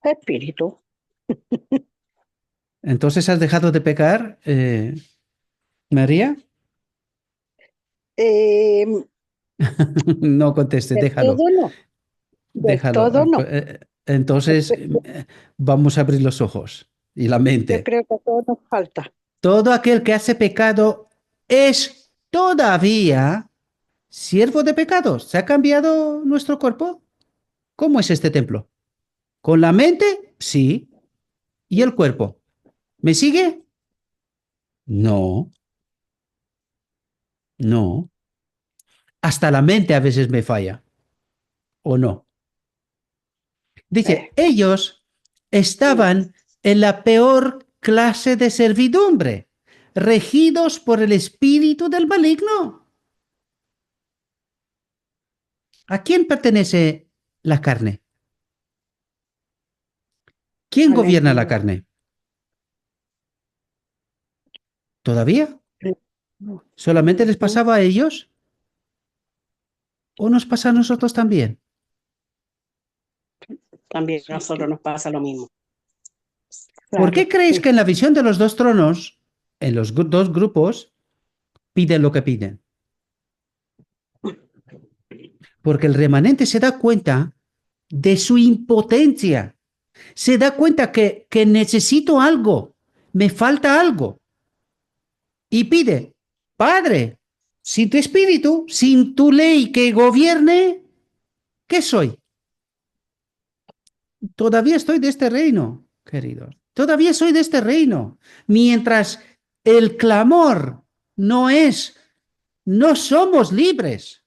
espíritu. Entonces, ¿has dejado de pecar, María? Eh, No conteste, de déjalo. todo no. De Déjalo. todo no. Entonces, vamos a abrir los ojos y la Yo mente. creo que todo nos falta. Todo aquel que hace pecado es todavía siervo de pecados. ¿Se ha cambiado nuestro cuerpo? ¿Cómo es este templo? ¿Con la mente? Sí. ¿Y el cuerpo? ¿Me sigue? No, no. Hasta la mente a veces me falla. ¿O no? Dice, ellos estaban en la peor clase de servidumbre, regidos por el espíritu del maligno. ¿A quién pertenece la carne? ¿Quién Al gobierna la enemigo. carne? ¿Todavía? No, ¿Solamente les pasaba a ellos? ¿O nos pasa a nosotros también? También a sí, nosotros nos pasa lo mismo. ¿Por qué claro, creéis sí. que en la visión de los dos tronos, en los dos grupos, piden lo que piden? Porque el remanente se da cuenta de su impotencia. Se da cuenta que necesito algo, me falta algo. Y pide, Padre, sin tu espíritu, sin tu ley que gobierne, ¿qué soy? Todavía estoy de este reino, queridos. Todavía soy de este reino. Mientras el clamor no es, no somos libres.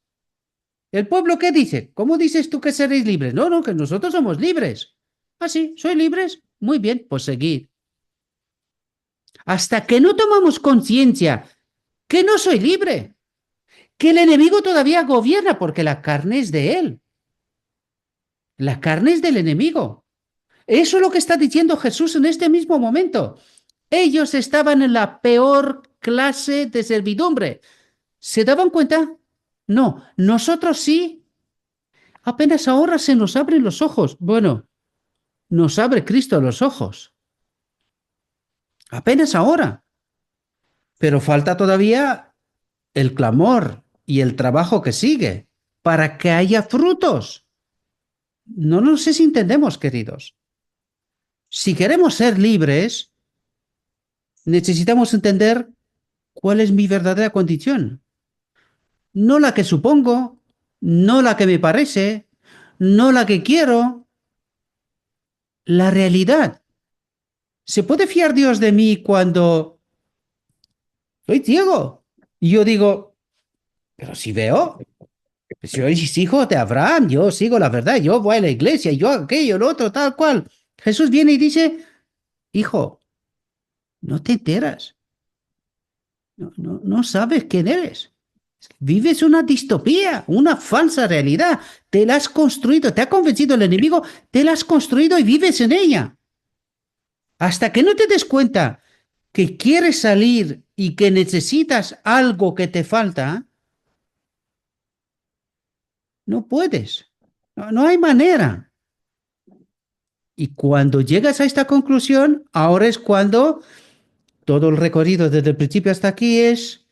¿El pueblo qué dice? ¿Cómo dices tú que seréis libres? No, no, que nosotros somos libres. ¿Ah, sí? ¿Soy libres? Muy bien, pues seguid. Hasta que no tomamos conciencia que no soy libre, que el enemigo todavía gobierna porque la carne es de él. La carne es del enemigo. Eso es lo que está diciendo Jesús en este mismo momento. Ellos estaban en la peor clase de servidumbre. ¿Se daban cuenta? No, nosotros sí. Apenas ahora se nos abren los ojos. Bueno, nos abre Cristo los ojos. Apenas ahora. Pero falta todavía el clamor y el trabajo que sigue para que haya frutos. No sé si entendemos, queridos. Si queremos ser libres, necesitamos entender cuál es mi verdadera condición. No la que supongo, no la que me parece, no la que quiero, la realidad. ¿Se puede fiar Dios de mí cuando soy ciego? Y yo digo, pero si veo, si sois hijo de Abraham, yo sigo la verdad, yo voy a la iglesia, yo aquello, lo otro, tal cual. Jesús viene y dice, hijo, no te enteras, no sabes quién eres. Vives una distopía, una falsa realidad. Te la has construido, te ha convencido el enemigo, te la has construido y vives en ella. Hasta que no te des cuenta que quieres salir y que necesitas algo que te falta, no puedes. No hay manera. Y cuando llegas a esta conclusión, ahora es cuando todo el recorrido desde el principio hasta aquí es,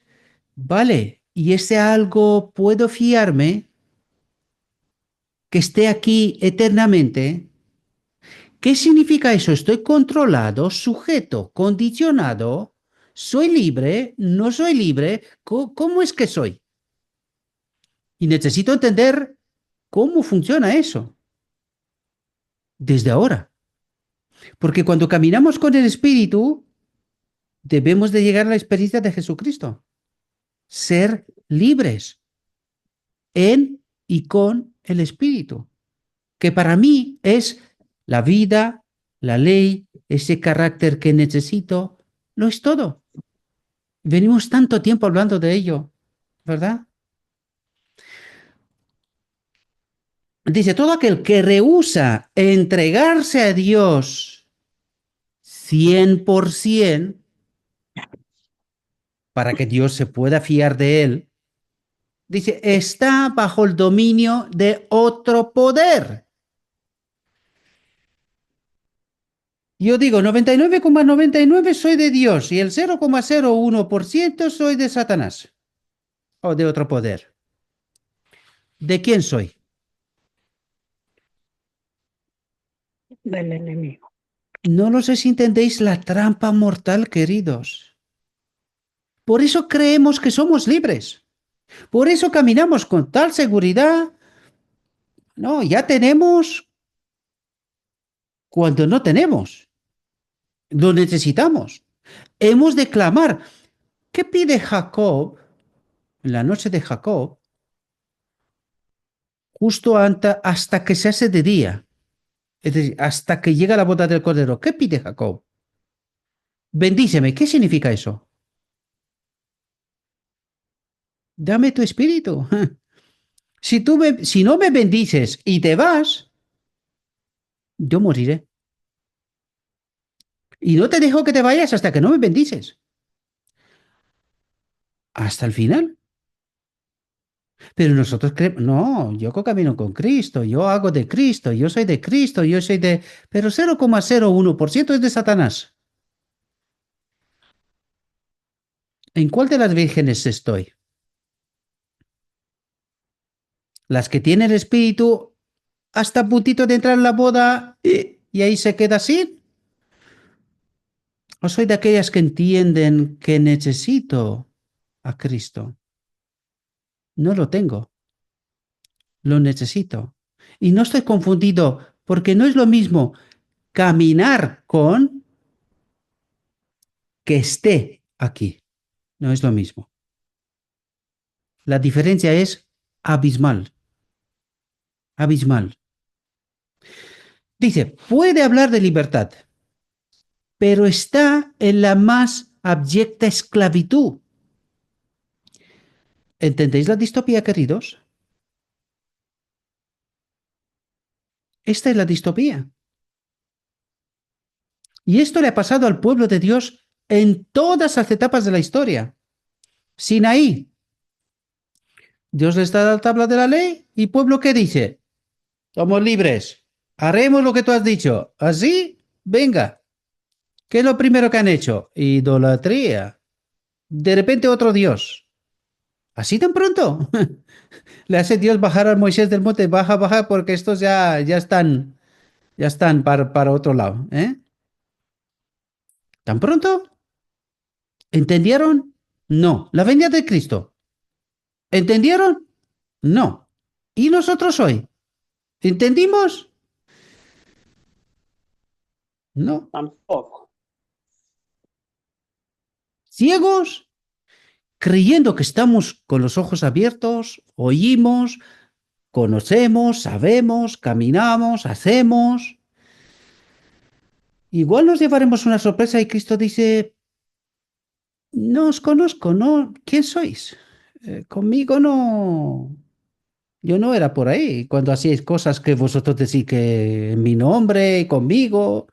vale, ¿y ese algo puedo fiarme que esté aquí eternamente? ¿Qué significa eso? Estoy controlado, sujeto, condicionado. ¿Soy libre? ¿No soy libre? ¿Cómo es que soy? Y necesito entender cómo funciona eso desde ahora. Porque cuando caminamos con el Espíritu, debemos de llegar a la experiencia de Jesucristo. Ser libres en y con el Espíritu. Que para mí es la vida, la ley, ese carácter que necesito, lo es todo. Venimos tanto tiempo hablando de ello, ¿verdad? Dice, todo aquel que rehúsa entregarse a Dios 100% para que Dios se pueda fiar de él, dice, está bajo el dominio de otro poder. Yo digo, 99,99 soy de Dios y el 0,01% soy de Satanás o de otro poder. ¿De quién soy? Del enemigo. No lo sé si entendéis la trampa mortal, queridos. Por eso creemos que somos libres. Por eso caminamos con tal seguridad. No, ya tenemos cuando no tenemos. Lo necesitamos. Hemos de clamar. ¿Qué pide Jacob en la noche de Jacob? Justo hasta que se hace de día. Es decir, hasta que llega la boda del Cordero. ¿Qué pide Jacob? Bendíceme. ¿Qué significa eso? Dame tu espíritu. Si no me bendices y te vas, yo moriré. Y no te dejo que te vayas hasta que no me bendices. Hasta el final. Pero nosotros creemos, no, yo camino con Cristo, yo hago de Cristo, yo soy de Cristo, yo soy de... Pero 0,01% es de Satanás. ¿En cuál de las vírgenes estoy? Las que tienen el espíritu hasta puntito de entrar en la boda y ahí se queda así. ¿O soy de aquellas que entienden que necesito a Cristo? No lo tengo, lo necesito. Y no estoy confundido porque no es lo mismo caminar con que esté aquí. No es lo mismo. La diferencia es abismal. Abismal. Dice, puede hablar de libertad, pero está en la más abyecta esclavitud. ¿Entendéis la distopía, queridos? Esta es la distopía. Y esto le ha pasado al pueblo de Dios en todas las etapas de la historia. Sinaí. Dios les da la tabla de la ley y pueblo que dice, somos libres, haremos lo que tú has dicho. Así, venga. ¿Qué es lo primero que han hecho? Idolatría. De repente otro Dios. ¿Así tan pronto? Le hace Dios bajar a Moisés del monte, baja, baja, porque estos ya están para otro lado. ¿Eh? ¿Tan pronto? ¿Entendieron? No. La venida de Cristo. ¿Entendieron? No. ¿Y nosotros hoy? ¿Entendimos? No. Tampoco. ¿Ciegos? Creyendo que estamos con los ojos abiertos, oímos, conocemos, sabemos, caminamos, hacemos. Igual nos llevaremos una sorpresa y Cristo dice, no os conozco, ¿no? ¿Quién sois? Conmigo no... Yo no era por ahí. Cuando hacíais cosas que vosotros decís que en mi nombre y conmigo,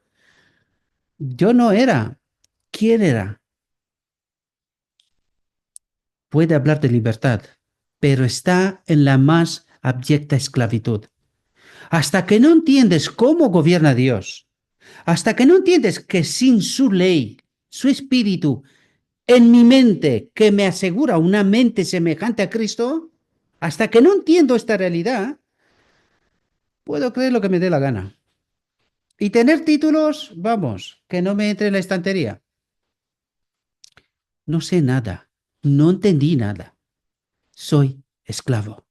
yo no era. ¿Quién era? Puede hablar de libertad, pero está en la más abyecta esclavitud. Hasta que no entiendes cómo gobierna Dios, hasta que no entiendes que sin su ley, su espíritu, en mi mente, que me asegura una mente semejante a Cristo, hasta que no entiendo esta realidad, puedo creer lo que me dé la gana. Y tener títulos, vamos, que no me entre en la estantería. No sé nada, no entendí nada. Soy esclavo.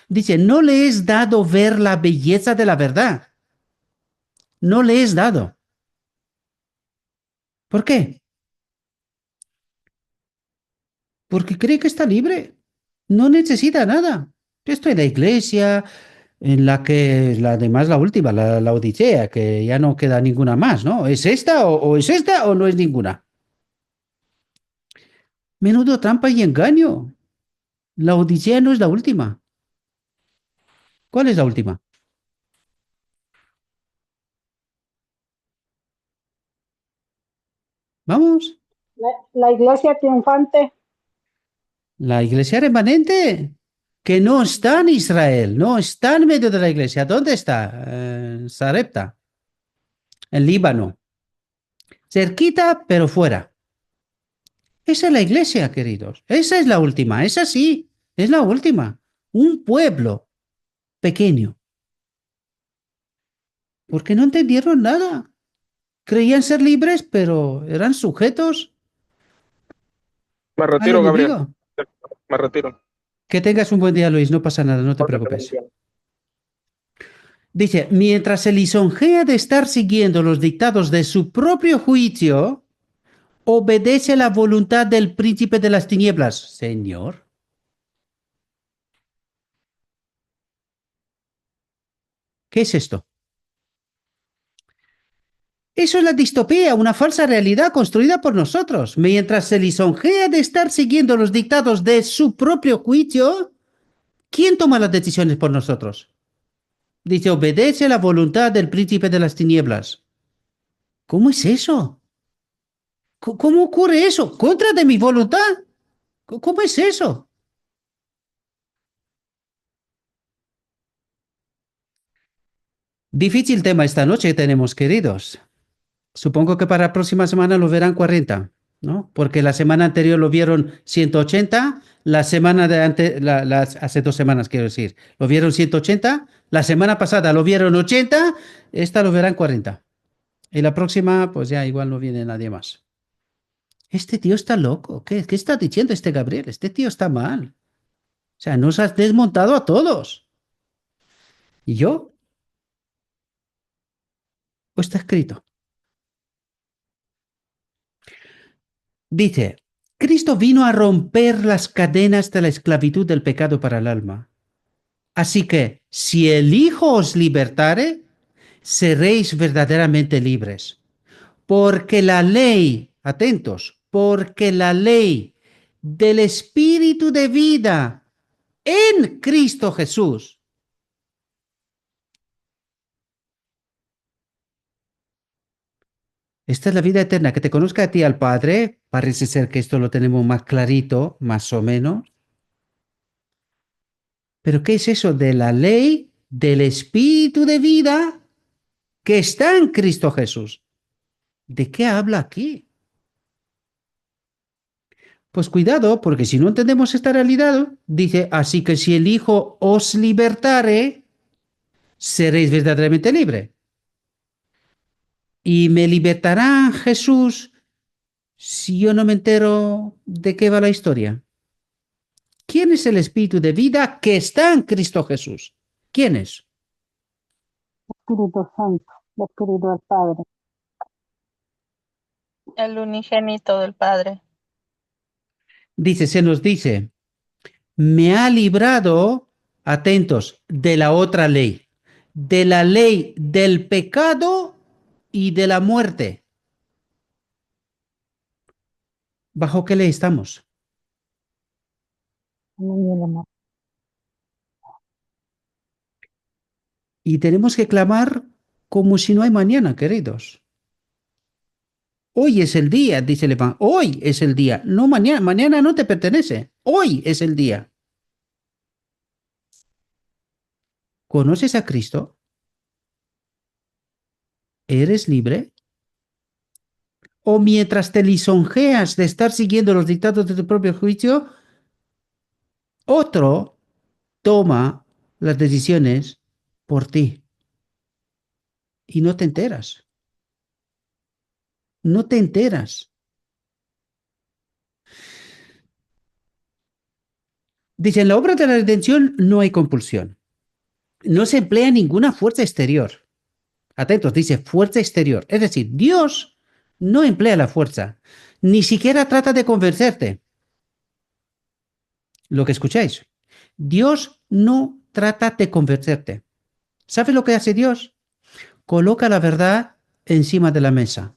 Dice, no le es dado ver la belleza de la verdad. No le es dado. ¿Por qué? Porque cree que está libre. No necesita nada. Yo estoy en la iglesia, en la que, además la última, la Odisea, que ya no queda ninguna más, ¿no? ¿Es esta o es esta o no es ninguna? Menudo trampa y engaño. La Odisea no es la última. ¿Cuál es la última? Vamos. La iglesia triunfante, La iglesia remanente, que no está en Israel, no está en medio de la iglesia. ¿Dónde está? En Sarepta, en Líbano. Cerquita, pero fuera. Esa es la iglesia, queridos. Esa es la última. Esa sí, es la última. Un pueblo pequeño. Porque no entendieron nada. Creían ser libres, pero eran sujetos Me al retiro, Gabriel. enemigo. Me retiro. Que tengas un buen día, Luis. No pasa nada, no te preocupes. Dice, mientras se lisonjea de estar siguiendo los dictados de su propio juicio, obedece la voluntad del príncipe de las tinieblas. Señor. ¿Qué es esto? Eso es la distopía, una falsa realidad construida por nosotros. Mientras se lisonjea de estar siguiendo los dictados de su propio juicio, ¿quién toma las decisiones por nosotros? Dice, obedece la voluntad del príncipe de las tinieblas. ¿Cómo es eso? ¿Cómo ocurre eso? ¿Contra de mi voluntad? ¿Cómo es eso? Difícil tema esta noche tenemos, queridos. Supongo que para la próxima semana lo verán 40, ¿no? Porque la semana anterior lo vieron 180, la semana de antes, hace 2 semanas quiero decir, lo vieron 180, la semana pasada lo vieron 80, esta lo verán 40. Y la próxima, pues ya igual no viene nadie más. Este tío está loco. ¿Qué está diciendo este Gabriel? Este tío está mal. O sea, nos has desmontado a todos. ¿Y yo? Pues está escrito. Dice, Cristo vino a romper las cadenas de la esclavitud del pecado para el alma. Así que, si el Hijo os libertare, seréis verdaderamente libres. Porque la ley, atentos, porque la ley del Espíritu de vida en Cristo Jesús. Esta es la vida eterna, que te conozca a ti al Padre. Parece ser que esto lo tenemos más clarito, más o menos. Pero ¿qué es eso de la ley del Espíritu de vida que está en Cristo Jesús? ¿De qué habla aquí? Pues cuidado, porque si no entendemos esta realidad, dice, así que si el Hijo os libertare, seréis verdaderamente libres. ¿Y me libertará Jesús si yo no me entero de qué va la historia? ¿Quién es el Espíritu de vida que está en Cristo Jesús? ¿Quién es? Espíritu Santo, el Espíritu del Padre. El unigénito del Padre. Dice, se nos dice, me ha librado, atentos, de la otra ley, de la ley del pecado y de la muerte. ¿Bajo qué ley estamos? Y tenemos que clamar como si no hay mañana, queridos. Hoy es el día, dice el Evangelio. Hoy es el día, no mañana. Mañana no te pertenece. Hoy es el día. ¿Conoces a Cristo? ¿Eres libre? ¿O mientras te lisonjeas de estar siguiendo los dictados de tu propio juicio, otro toma las decisiones por ti y no te enteras? No te enteras. Dice, en la obra de la redención no hay compulsión. No se emplea ninguna fuerza exterior. Atentos, dice fuerza exterior. Es decir, Dios no emplea la fuerza. Ni siquiera trata de convencerte. Lo que escucháis. Dios no trata de convencerte. ¿Sabes lo que hace Dios? Coloca la verdad encima de la mesa.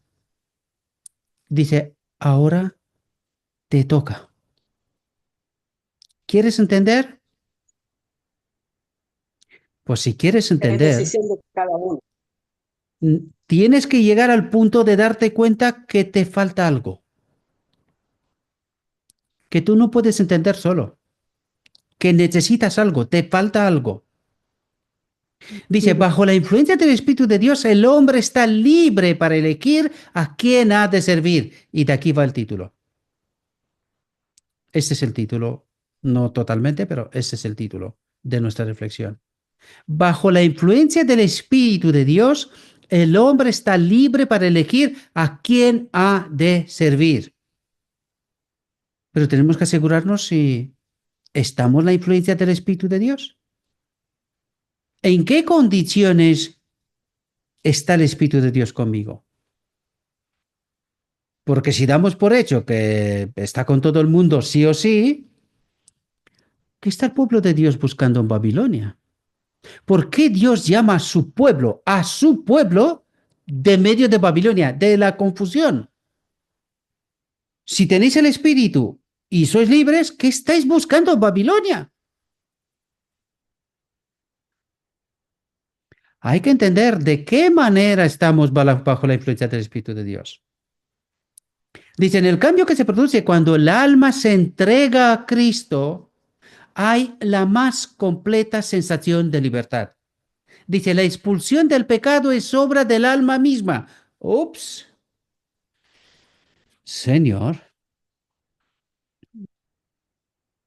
Dice, ahora te toca. ¿Quieres entender? Pues si quieres Es entender, decisión de cada uno. tienes que llegar al punto de darte cuenta que te falta algo. Que tú no puedes entender solo. Que necesitas algo, te falta algo. Dice, bajo la influencia del Espíritu de Dios, el hombre está libre para elegir a quién ha de servir. Y de aquí va el título. Este es el título, no totalmente, pero ese es el título de nuestra reflexión. Bajo la influencia del Espíritu de Dios, el hombre está libre para elegir a quién ha de servir. Pero tenemos que asegurarnos si estamos en la influencia del Espíritu de Dios. ¿En qué condiciones está el Espíritu de Dios conmigo? Porque si damos por hecho que está con todo el mundo sí o sí, ¿qué está el pueblo de Dios buscando en Babilonia? ¿Por qué Dios llama a su pueblo de medio de Babilonia, de la confusión. Si tenéis el Espíritu y sois libres, ¿qué estáis buscando en Babilonia? Hay que entender de qué manera estamos bajo la influencia del Espíritu de Dios. Dicen, el cambio que se produce cuando el alma se entrega a Cristo, hay la más completa sensación de libertad. Dice, la expulsión del pecado es obra del alma misma. Ups. Señor,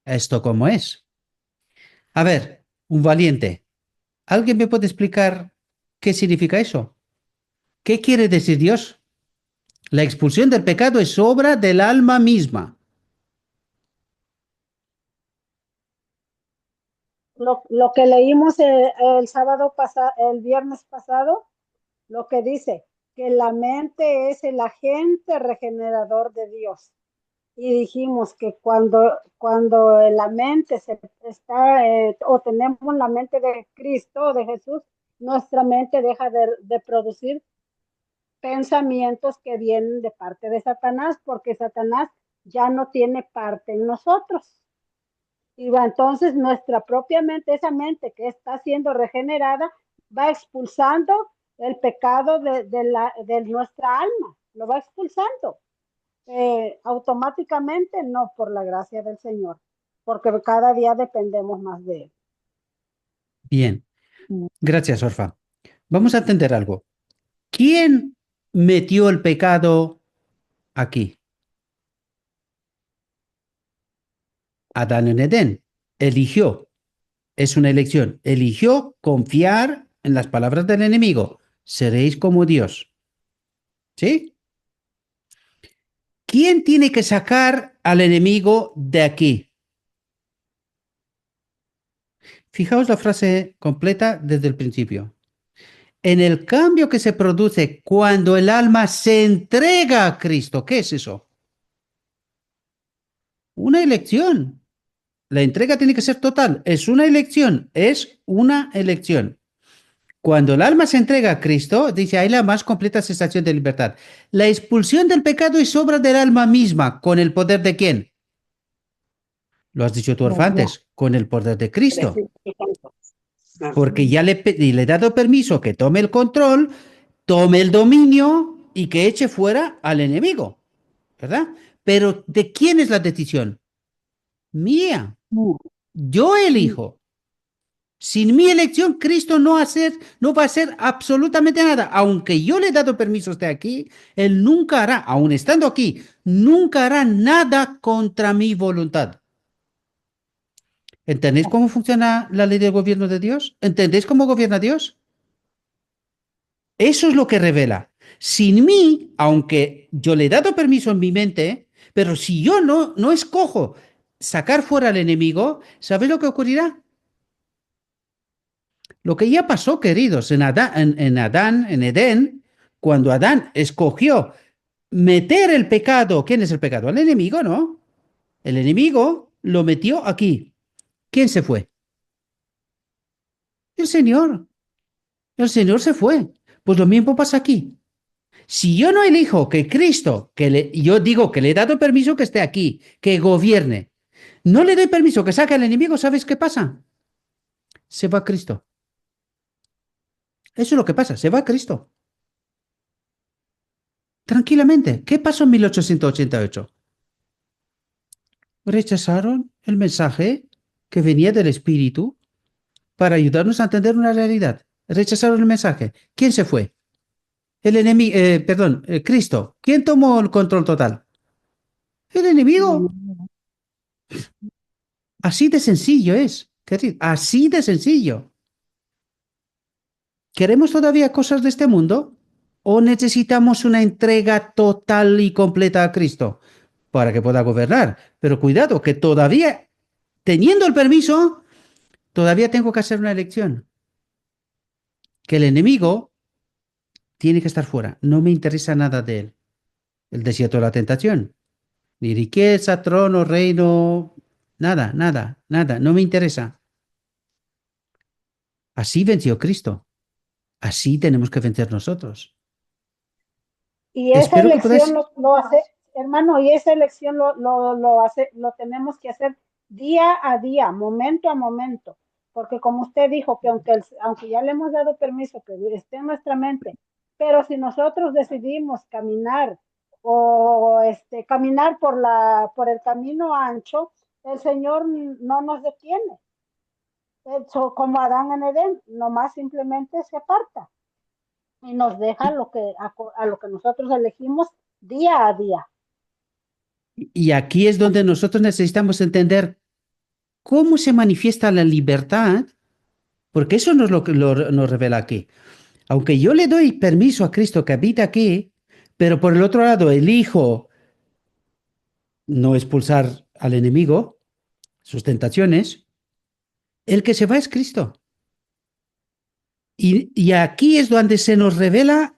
¿esto cómo es? A ver, un valiente. ¿Alguien me puede explicar qué significa eso? ¿Qué quiere decir Dios? La expulsión del pecado es obra del alma misma. Lo que leímos el sábado pasado, el viernes pasado, lo que dice que la mente es el agente regenerador de Dios. Y dijimos que cuando la mente se está, o tenemos la mente de Cristo o de Jesús, nuestra mente deja de producir pensamientos que vienen de parte de Satanás, porque Satanás ya no tiene parte en nosotros. Y va, entonces nuestra propia mente, esa mente que está siendo regenerada, va expulsando el pecado de nuestra alma, lo va expulsando automáticamente, no por la gracia del Señor, porque cada día dependemos más de Él. Bien, gracias, Orfa. Vamos a entender algo. ¿Quién metió el pecado aquí? Adán en Edén. Eligió. Es una elección. Eligió confiar en las palabras del enemigo. Seréis como Dios. ¿Sí? ¿Quién tiene que sacar al enemigo de aquí? Fijaos la frase completa desde el principio. En el cambio que se produce cuando el alma se entrega a Cristo. ¿Qué es eso? Una elección. La entrega tiene que ser total. Es una elección. Es una elección. Cuando el alma se entrega a Cristo, dice, hay la más completa sensación de libertad. La expulsión del pecado es obra del alma misma. ¿Con el poder de quién? Lo has dicho tú, Orfa, antes. Con el poder de Cristo. Porque ya le he dado permiso que tome el control, tome el dominio y que eche fuera al enemigo. ¿Verdad? Pero ¿de quién es la decisión? Mía. Yo elijo. Sin mi elección, Cristo no va a hacer absolutamente nada. Aunque yo le he dado permisos de aquí, Él nunca hará, aun estando aquí, nunca hará nada contra mi voluntad. ¿Entendéis cómo funciona la ley del gobierno de Dios? ¿Entendéis cómo gobierna Dios? Eso es lo que revela. Sin mí, aunque yo le he dado permiso en mi mente, pero si yo no escojo sacar fuera al enemigo, ¿sabéis lo que ocurrirá? Lo que ya pasó, queridos, en Edén, cuando Adán escogió meter el pecado, ¿quién es el pecado? El enemigo, ¿no? El enemigo lo metió aquí. ¿Quién se fue? El Señor. El Señor se fue. Pues lo mismo pasa aquí. Si yo no elijo que Cristo, yo digo que le he dado permiso que esté aquí, que gobierne, no le doy permiso que saque al enemigo, ¿sabes qué pasa? Se va Cristo. Eso es lo que pasa, se va Cristo. Tranquilamente. ¿Qué pasó en 1888? Rechazaron el mensaje que venía del Espíritu para ayudarnos a entender una realidad. Rechazaron el mensaje. ¿Quién se fue? El enemigo, Cristo. ¿Quién tomó el control total? El enemigo. Así de sencillo es. Así de sencillo. ¿Queremos todavía cosas de este mundo? ¿O necesitamos una entrega total y completa a Cristo para que pueda gobernar? Pero cuidado, que todavía, teniendo el permiso, todavía tengo que hacer una elección. Que el enemigo tiene que estar fuera. No me interesa nada de él. El desierto de la tentación. Ni riqueza, trono, reino. Nada, nada, nada. No me interesa. Así venció Cristo. Así tenemos que vencer nosotros. Y esa Espero que podáis... elección lo hace, hermano, y esa elección lo tenemos que hacer día a día, momento a momento, porque como usted dijo, que aunque ya le hemos dado permiso que esté en nuestra mente, pero si nosotros decidimos caminar o caminar por el camino ancho, el Señor no nos detiene. Eso, como Adán en Edén, nomás simplemente se aparta y nos deja a lo que nosotros elegimos día a día. Y aquí es donde nosotros necesitamos entender cómo se manifiesta la libertad, porque eso nos nos revela aquí. Aunque yo le doy permiso a Cristo que habita aquí, pero por el otro lado elijo no expulsar al enemigo, sus tentaciones, el que se va es Cristo. Y aquí es donde se nos revela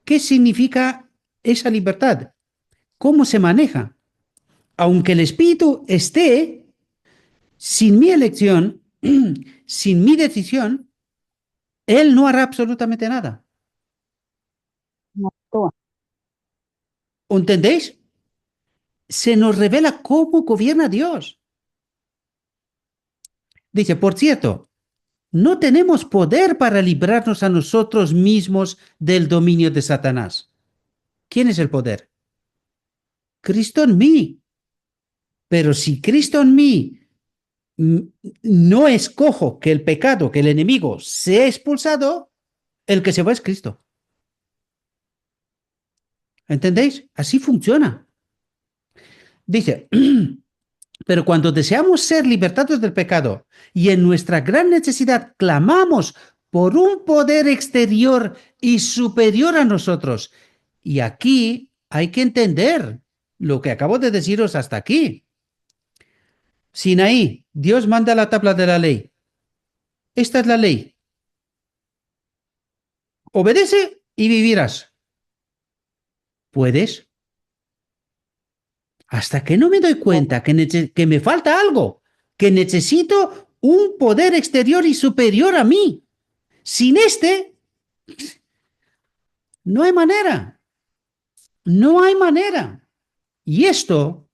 qué significa esa libertad, cómo se maneja. Aunque el Espíritu esté, sin mi elección, sin mi decisión, Él no hará absolutamente nada. No actúa. ¿Entendéis? Se nos revela cómo gobierna Dios. Dice, por cierto, no tenemos poder para librarnos a nosotros mismos del dominio de Satanás. ¿Quién es el poder? Cristo en mí. Pero si Cristo en mí no escojo que el pecado, que el enemigo sea expulsado, el que se va es Cristo. ¿Entendéis? Así funciona. Dice, pero cuando deseamos ser libertados del pecado y en nuestra gran necesidad clamamos por un poder exterior y superior a nosotros. Y aquí hay que entender lo que acabo de deciros hasta aquí. Sinaí, Dios manda la tabla de la ley. Esta es la ley. Obedece y vivirás. ¿Puedes? Hasta que no me doy cuenta que me falta algo, que necesito un poder exterior y superior a mí. Sin este, no hay manera. No hay manera. Y esto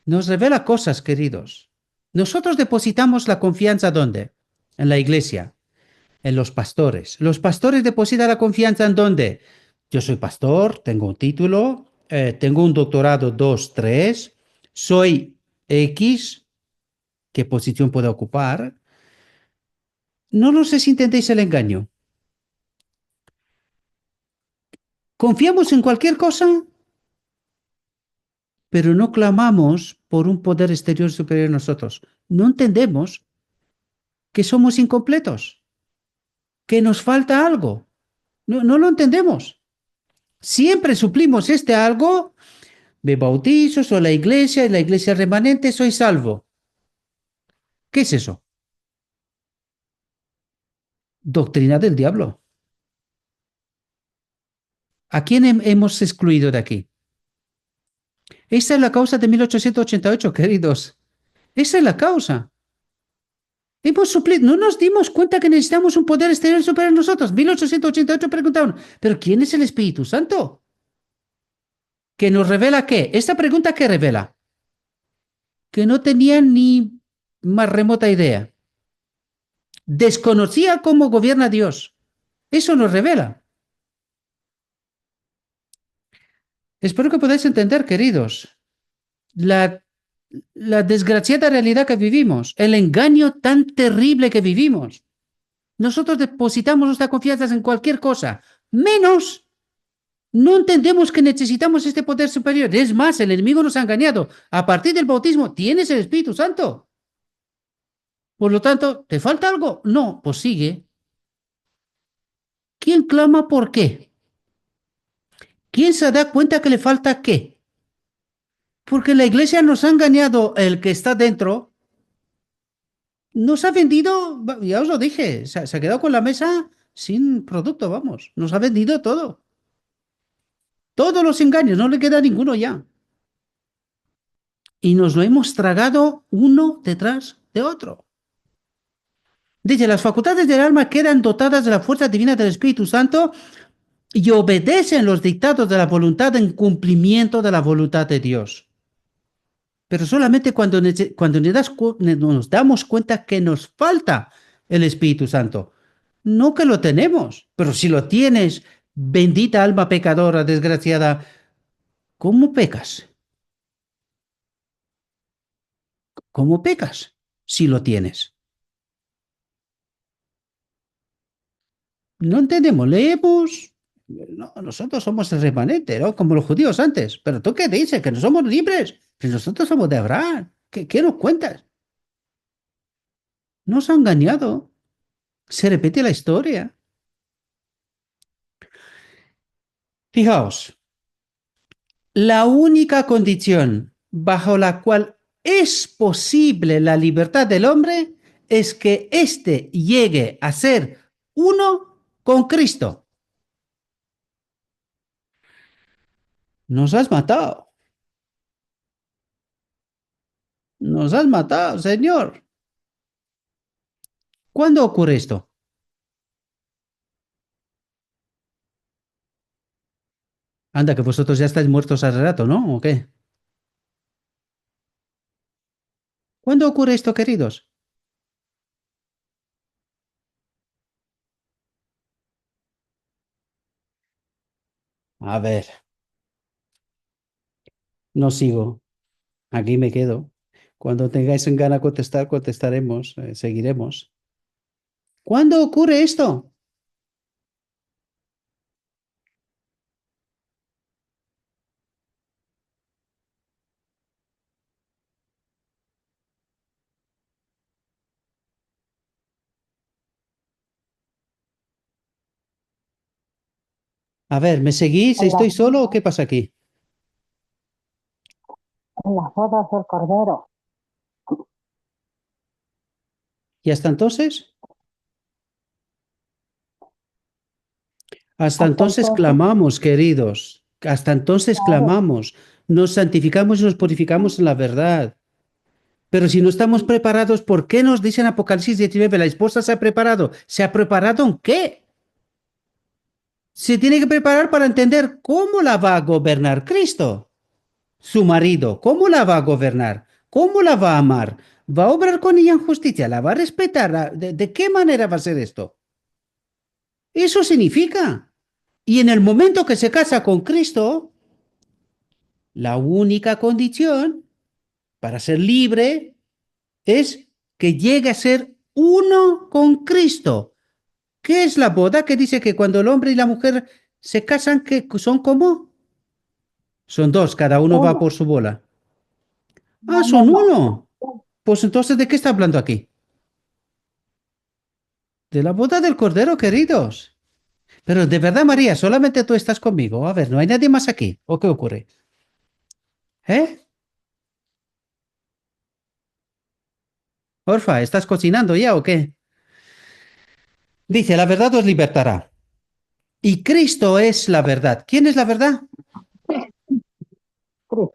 nos revela cosas, queridos. Nosotros depositamos la confianza ¿dónde? En la iglesia, en los pastores. Los pastores depositan la confianza en ¿dónde? Yo soy pastor, tengo un título, tengo un doctorado 2, 3, soy X, ¿qué posición puedo ocupar? No sé si entendéis el engaño. Confiamos en cualquier cosa, pero no clamamos por un poder exterior superior a nosotros. No entendemos que somos incompletos, que nos falta algo. No lo entendemos. Siempre suplimos este algo, me bautizo, soy la iglesia, y la iglesia remanente, soy salvo. ¿Qué es eso? Doctrina del diablo. ¿A quién hemos excluido de aquí? Esa es la causa de 1888, queridos. Esa es la causa. Hemos suplido, no nos dimos cuenta que necesitamos un poder exterior superior a nosotros. 1888 preguntaron, ¿pero quién es el Espíritu Santo? ¿Que nos revela qué? ¿Esta pregunta qué revela? Que no tenían ni más remota idea. Desconocía cómo gobierna Dios. Eso nos revela. Espero que podáis entender, queridos, la desgraciada realidad que vivimos, el engaño tan terrible que vivimos. Nosotros depositamos nuestra confianza en cualquier cosa, menos no entendemos que necesitamos este poder superior. Es más, el enemigo nos ha engañado. A partir del bautismo tienes el Espíritu Santo. Por lo tanto, ¿te falta algo? No, pues sigue. ¿Quién clama por qué? ¿Quién se da cuenta que le falta qué? Porque la iglesia nos ha engañado, el que está dentro, nos ha vendido, ya os lo dije, se ha quedado con la mesa sin producto, vamos, nos ha vendido todo. Todos los engaños, no le queda ninguno ya. Y nos lo hemos tragado uno detrás de otro. Dice, las facultades del alma quedan dotadas de la fuerza divina del Espíritu Santo y obedecen los dictados de la voluntad en cumplimiento de la voluntad de Dios. Pero solamente cuando nos damos cuenta que nos falta el Espíritu Santo. No que lo tenemos, pero si lo tienes, bendita alma pecadora, desgraciada, ¿cómo pecas? ¿Cómo pecas si lo tienes? No entendemos, leemos. No, nosotros somos el remanente, ¿no? Como los judíos antes. Pero tú qué dices, que no somos libres, que nosotros somos de Abraham. ¿Qué nos cuentas? Nos ha engañado. Se repite la historia. Fijaos, la única condición bajo la cual es posible la libertad del hombre es que éste llegue a ser uno con Cristo. Nos has matado. Nos has matado, Señor. ¿Cuándo ocurre esto? Anda, que vosotros ya estáis muertos hace rato, ¿no? ¿O qué? ¿Cuándo ocurre esto, queridos? A ver, no sigo. Aquí me quedo. Cuando tengáis en gana contestar, contestaremos, seguiremos. ¿Cuándo ocurre esto? A ver, ¿me seguís? En ¿Estoy las, solo o qué pasa aquí? en las bodas del Cordero. ¿Y hasta entonces? Hasta Hasta entonces entonces, clamamos, queridos. Hasta entonces claro, clamamos. Nos santificamos y nos purificamos en la verdad. Pero si no estamos preparados, ¿por qué nos dice en Apocalipsis 19, la esposa se ha preparado? ¿Se ha preparado en qué? Se tiene que preparar para entender cómo la va a gobernar Cristo, su marido. ¿Cómo la va a gobernar? ¿Cómo la va a amar? ¿Va a obrar con ella en justicia? ¿La va a respetar? ¿De qué manera va a ser esto? Eso significa. Y en el momento que se casa con Cristo, la única condición para ser libre es que llegue a ser uno con Cristo. ¿Qué es la boda? Que dice que cuando el hombre y la mujer se casan, que son como? Son dos, cada uno va uno. por su bola. Ah, No, no, son no. uno. Pues entonces, ¿de qué está hablando aquí? De la boda del Cordero, queridos. Pero de verdad, María, solamente tú estás conmigo. A ver, ¿no hay nadie más aquí? ¿O qué ocurre? ¿Eh? Porfa, ¿estás cocinando ya o qué? Dice, la verdad os libertará. Y Cristo es la verdad. ¿Quién es la verdad? Cristo.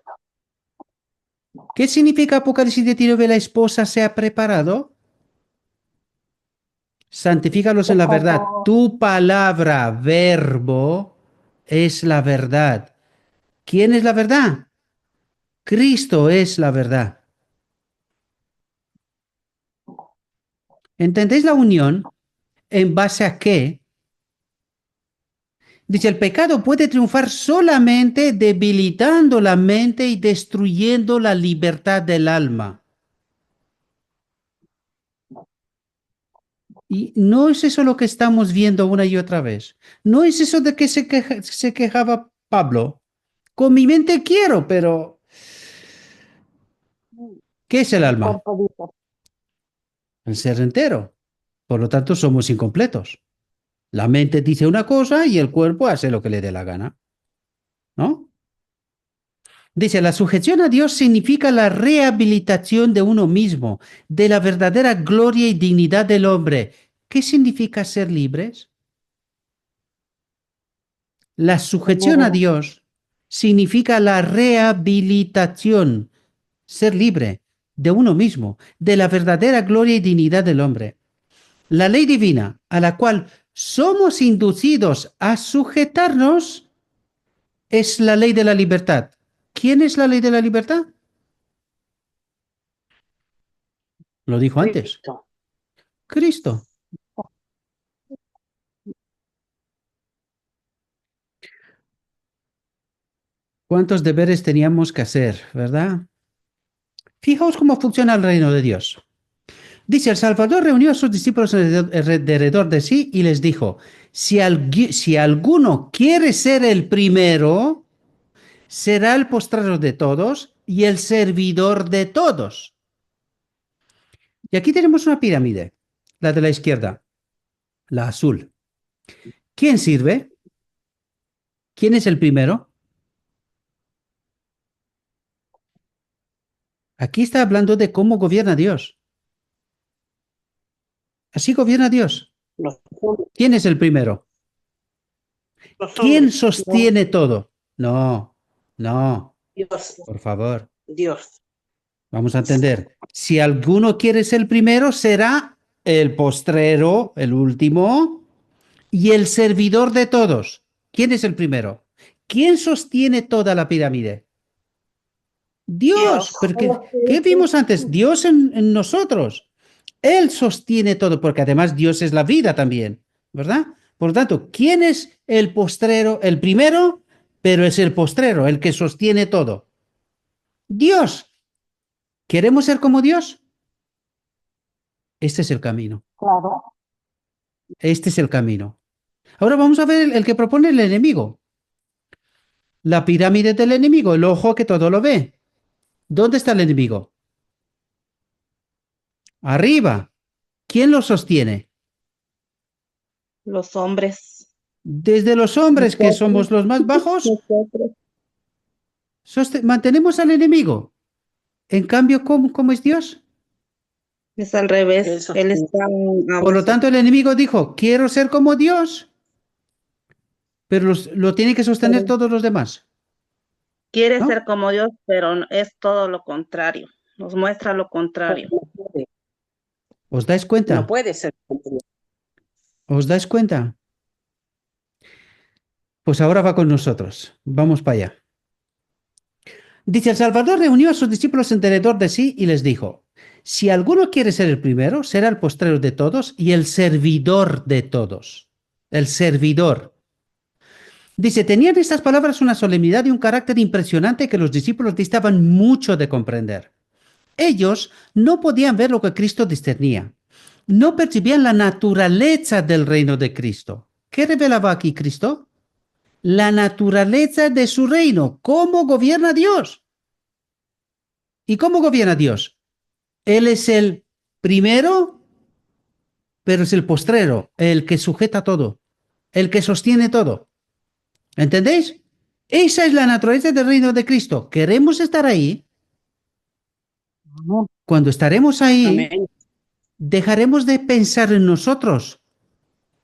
¿Qué significa Apocalipsis 19? La esposa se ha preparado. Santifícalos Que en la verdad. como, Tu palabra, verbo, es la verdad. ¿Quién es la verdad? Cristo es la verdad. ¿Entendéis la unión? ¿En base a qué? Dice, el pecado puede triunfar solamente debilitando la mente y destruyendo la libertad del alma. Y no es eso lo que estamos viendo una y otra vez. No es eso de que se quejaba Pablo. Con mi mente quiero, pero ¿qué es el el alma? cuerpo dice, El ser entero. Por lo tanto, somos incompletos. La mente dice una cosa y el cuerpo hace lo que le dé la gana, ¿no? Dice, la sujeción a Dios significa la rehabilitación de uno mismo, de la verdadera gloria y dignidad del hombre. ¿Qué significa ser libres? La sujeción a tener, Dios significa la rehabilitación, ser libre de uno mismo, de la verdadera gloria y dignidad del hombre. La ley divina, a la cual somos inducidos a sujetarnos, es la ley de la libertad. ¿Quién es la ley de la libertad? Lo dijo antes. Cristo. Cristo. ¿Cuántos deberes teníamos que hacer, verdad? Fijaos cómo funciona el reino de Dios. Dice, el Salvador reunió a sus discípulos alrededor de sí y les dijo, si alguno quiere ser el primero, será el postrero de todos y el servidor de todos. Y aquí tenemos una pirámide, la de la izquierda, la azul. ¿Quién sirve? ¿Quién es el primero? Aquí está hablando de cómo gobierna Dios. Así gobierna Dios. Los hombres. ¿Quién es el primero? Los ¿Quién hombres. sostiene todo? No, Dios. por favor. Dios. Vamos a entender. Si alguno quiere ser el primero, será el postrero, el último, y el servidor de todos. ¿Quién es el primero? ¿Quién sostiene toda la pirámide? Dios. Dios. Porque, ¿qué vimos antes? Dios en nosotros. Él sostiene todo, porque además Dios es la vida también, ¿verdad? Por lo tanto, ¿quién es el postrero? El primero, pero es el postrero, el que sostiene todo. Dios. ¿Queremos ser como Dios? Este es el camino. Claro. Este es el camino. Ahora vamos a ver el que propone el enemigo. La pirámide del enemigo, el ojo que todo lo ve. ¿Dónde está el enemigo? Arriba. ¿Quién lo sostiene? Los hombres. Desde los hombres, que somos los más bajos, Nosotros. mantenemos al enemigo. En cambio, ¿cómo es Dios? Es al revés. Eso. Él está Por lo abajo. tanto, el enemigo dijo, quiero ser como Dios, pero lo tiene que sostener todos los demás. Quiere ¿no? ser como Dios, pero es todo lo contrario. Nos muestra lo contrario. ¿Os dais cuenta? No puede ser. ¿Os dais cuenta? Pues ahora va con nosotros. Vamos para allá. Dice, el Salvador reunió a sus discípulos alrededor de sí y les dijo, si alguno quiere ser el primero, será el postrero de todos y el servidor de todos. El servidor. Dice, tenían estas palabras una solemnidad y un carácter impresionante que los discípulos distaban mucho de comprender. Ellos no podían ver lo que Cristo discernía. No percibían la naturaleza del reino de Cristo. ¿Qué revelaba aquí Cristo? La naturaleza de su reino. ¿Cómo gobierna Dios? ¿Y cómo gobierna Dios? Él es el primero, pero es el postrero, el que sujeta todo, el que sostiene todo. ¿Entendéis? Esa es la naturaleza del reino de Cristo. ¿Queremos estar ahí? Cuando estaremos ahí, Amén. dejaremos de pensar en nosotros.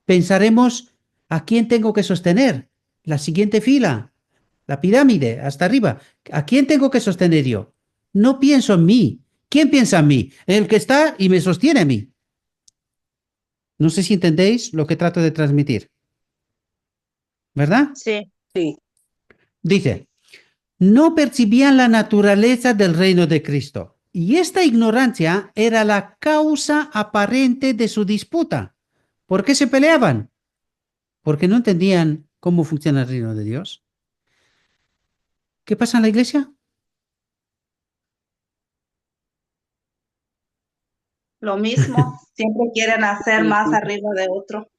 Pensaremos a quién tengo que sostener. La siguiente fila, la pirámide, hasta arriba. ¿A quién tengo que sostener yo? No pienso en mí. ¿Quién piensa en mí? El que está y me sostiene a mí. No sé si entendéis lo que trato de transmitir. ¿Verdad? Sí. Sí. Dice, no percibían la naturaleza del reino de Cristo. Y esta ignorancia era la causa aparente de su disputa. ¿Por qué se peleaban? Porque no entendían cómo funciona el reino de Dios. ¿Qué pasa en la iglesia? Lo mismo. Siempre quieren hacer más arriba de otro.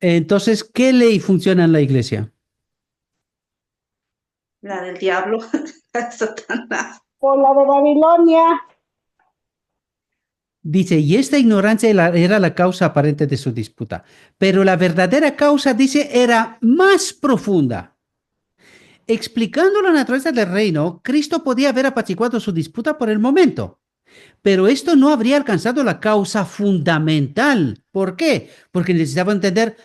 Entonces, ¿qué ley funciona en la iglesia? La del diablo. Satanás. Por la de Babilonia. Dice, y esta ignorancia era la causa aparente de su disputa. Pero la verdadera causa, dice, era más profunda. Explicando la naturaleza del reino, Cristo podía haber apaciguado su disputa por el momento. Pero esto no habría alcanzado la causa fundamental. ¿Por qué? Porque necesitaba entender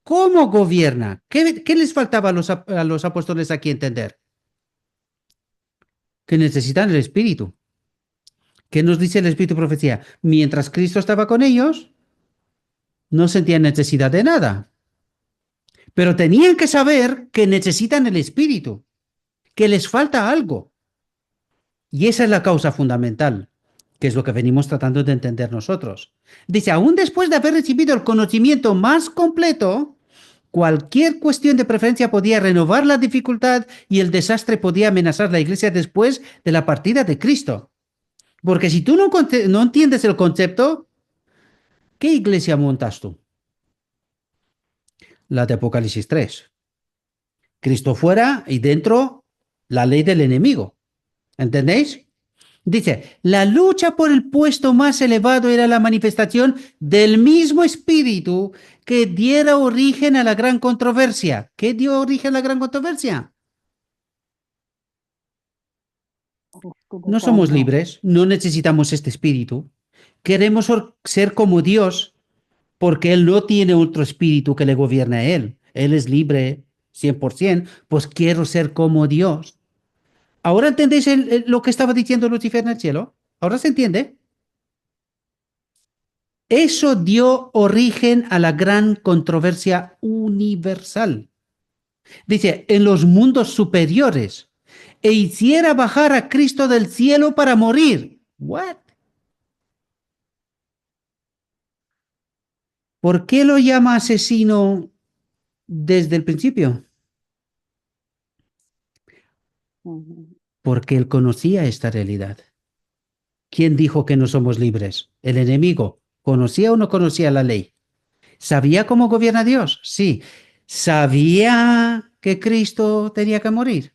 cómo gobierna. ¿Qué les faltaba a los apóstoles aquí entender? Que necesitan el Espíritu. ¿Qué nos dice el Espíritu de profecía? Mientras Cristo estaba con ellos, no sentían necesidad de nada. Pero tenían que saber que necesitan el Espíritu, que les falta algo. Y esa es la causa fundamental, que es lo que venimos tratando de entender nosotros. Dice, aún después de haber recibido el conocimiento más completo, cualquier cuestión de preferencia podía renovar la dificultad y el desastre podía amenazar la iglesia después de la partida de Cristo. Porque si tú no entiendes el concepto, ¿qué iglesia montas tú? La de Apocalipsis 3. Cristo fuera y dentro la ley del enemigo. ¿Entendéis? Dice, la lucha por el puesto más elevado era la manifestación del mismo espíritu que diera origen a la gran controversia. ¿Qué dio origen a la gran controversia? No somos libres, no necesitamos este espíritu. Queremos ser como Dios porque Él no tiene otro espíritu que le gobierne a Él. Él es libre 100%, pues quiero ser como Dios. ¿Ahora entendéis lo que estaba diciendo Lucifer en el cielo? ¿Ahora se entiende? Eso dio origen a la gran controversia universal. Dice, en los mundos superiores, e hiciera bajar a Cristo del cielo para morir. ¿What? ¿Por qué lo llama asesino desde el principio? Porque él conocía esta realidad. ¿Quién dijo que no somos libres? El enemigo. ¿Conocía o no conocía la ley? ¿Sabía cómo gobierna Dios? Sí. ¿Sabía que Cristo tenía que morir?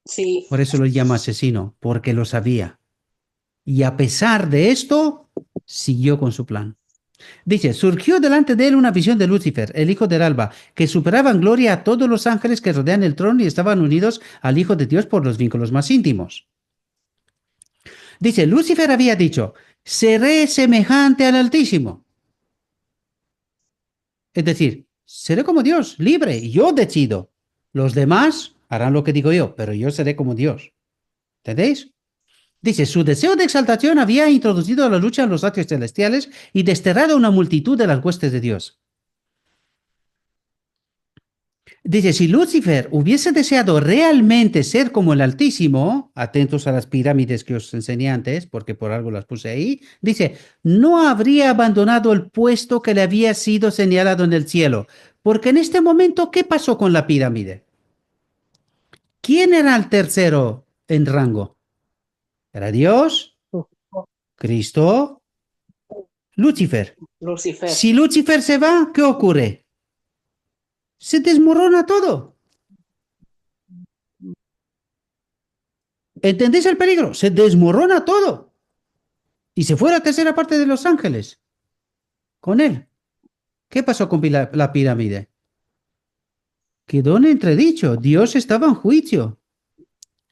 Sí. Por eso lo llama asesino, porque lo sabía. Y a pesar de esto, siguió con su plan. Dice, surgió delante de él una visión de Lucifer, el hijo del alba, que superaba en gloria a todos los ángeles que rodean el trono y estaban unidos al Hijo de Dios por los vínculos más íntimos. Dice, Lucifer había dicho, seré semejante al Altísimo. Es decir, seré como Dios, libre, y yo decido. Los demás harán lo que digo yo, pero yo seré como Dios. ¿Entendéis? Dice, su deseo de exaltación había introducido la lucha en los atrios celestiales y desterrado una multitud de las huestes de Dios. Dice, si Lucifer hubiese deseado realmente ser como el Altísimo, atentos a las pirámides que os enseñé antes, porque por algo las puse ahí, dice, no habría abandonado el puesto que le había sido señalado en el cielo, porque en este momento, ¿qué pasó con la pirámide? ¿Quién era el tercero en rango? ¿Era Dios? ¿Cristo? Lucifer. Lucifer. Si Lucifer se va, ¿qué ocurre? Se desmorona todo. ¿Entendéis el peligro? Se desmorona todo. Y se fue la tercera parte de los ángeles con él. ¿Qué pasó con la pirámide? Quedó en entredicho. Dios estaba en juicio.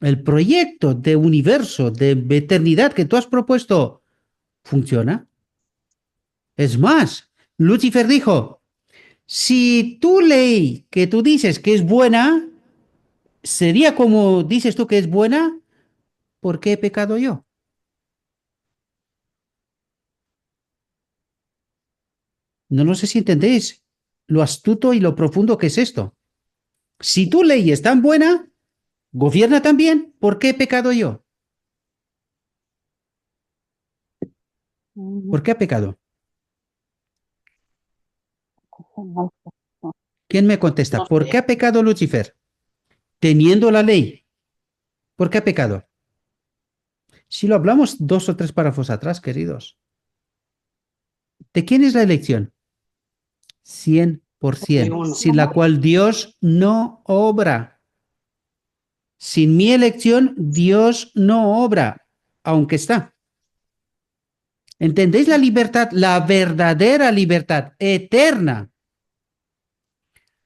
El proyecto de universo, de eternidad que tú has propuesto, ¿funciona? Es más, Lucifer dijo, si tu ley que tú dices que es buena, sería como dices tú que es buena, ¿por qué he pecado yo? No sé si entendéis lo astuto y lo profundo que es esto. Si tu ley es tan buena, gobierna tan bien, ¿por qué he pecado yo? ¿Por qué ha pecado? ¿Quién me contesta? No ¿Por sé. qué ha pecado Lucifer? Teniendo la ley. ¿Por qué ha pecado? Si lo hablamos 2 o 3 párrafos atrás, queridos. ¿De quién es la elección? 100%, Uno. sin la cual Dios no obra. Sin mi elección, Dios no obra, aunque está. ¿Entendéis la libertad? La verdadera libertad, eterna.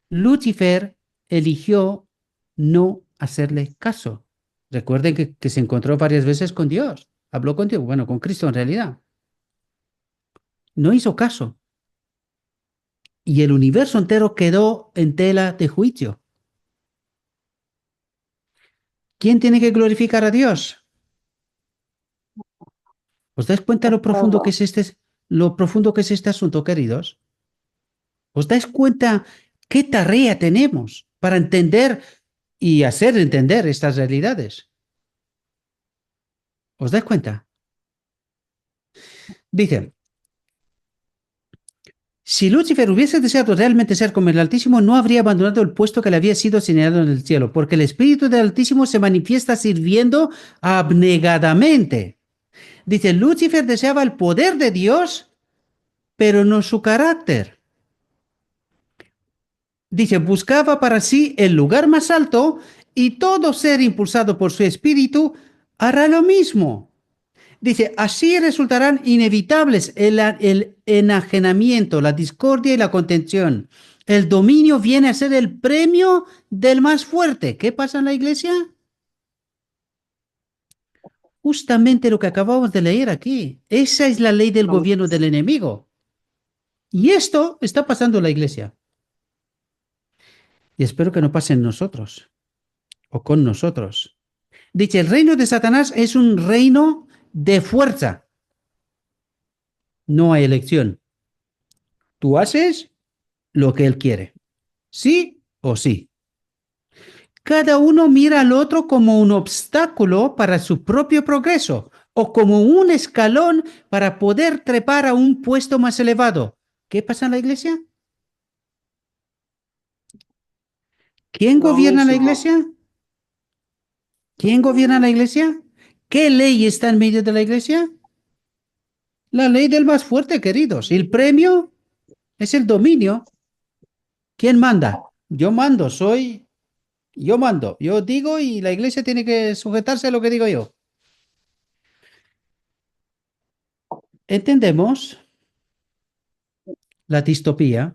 Lucifer eligió no hacerle caso. Recuerden que se encontró varias veces con Dios. Habló con Dios, bueno, con Cristo en realidad. No hizo caso. Y el universo entero quedó en tela de juicio. ¿Quién tiene que glorificar a Dios? ¿Os dais cuenta lo profundo que es lo profundo que es este asunto, queridos? ¿Os dais cuenta qué tarea tenemos para entender y hacer entender estas realidades? ¿Os dais cuenta? Dice, si Lucifer hubiese deseado realmente ser como el Altísimo, no habría abandonado el puesto que le había sido señalado en el cielo, porque el Espíritu del Altísimo se manifiesta sirviendo abnegadamente. Dice, Lucifer deseaba el poder de Dios, pero no su carácter. Dice, buscaba para sí el lugar más alto y todo ser impulsado por su espíritu hará lo mismo. Dice, así resultarán inevitables el enajenamiento, la discordia y la contención. El dominio viene a ser el premio del más fuerte. ¿Qué pasa en la iglesia? Justamente lo que acabamos de leer aquí. Esa es la ley del gobierno del enemigo. Y esto está pasando en la iglesia. Y espero que no pase en nosotros o con nosotros. Dice, el reino de Satanás es un reino de fuerza. No hay elección. Tú haces lo que él quiere. Sí o sí. Cada uno mira al otro como un obstáculo para su propio progreso o como un escalón para poder trepar a un puesto más elevado. ¿Qué pasa en la iglesia? ¿Quién Lo gobierna la mismo. iglesia? ¿Quién gobierna la iglesia? ¿Qué ley está en medio de la iglesia? La ley del más fuerte, queridos. ¿Y el premio? Es el dominio. ¿Quién manda? Yo mando, yo mando, yo digo y la iglesia tiene que sujetarse a lo que digo yo. ¿Entendemos la distopía?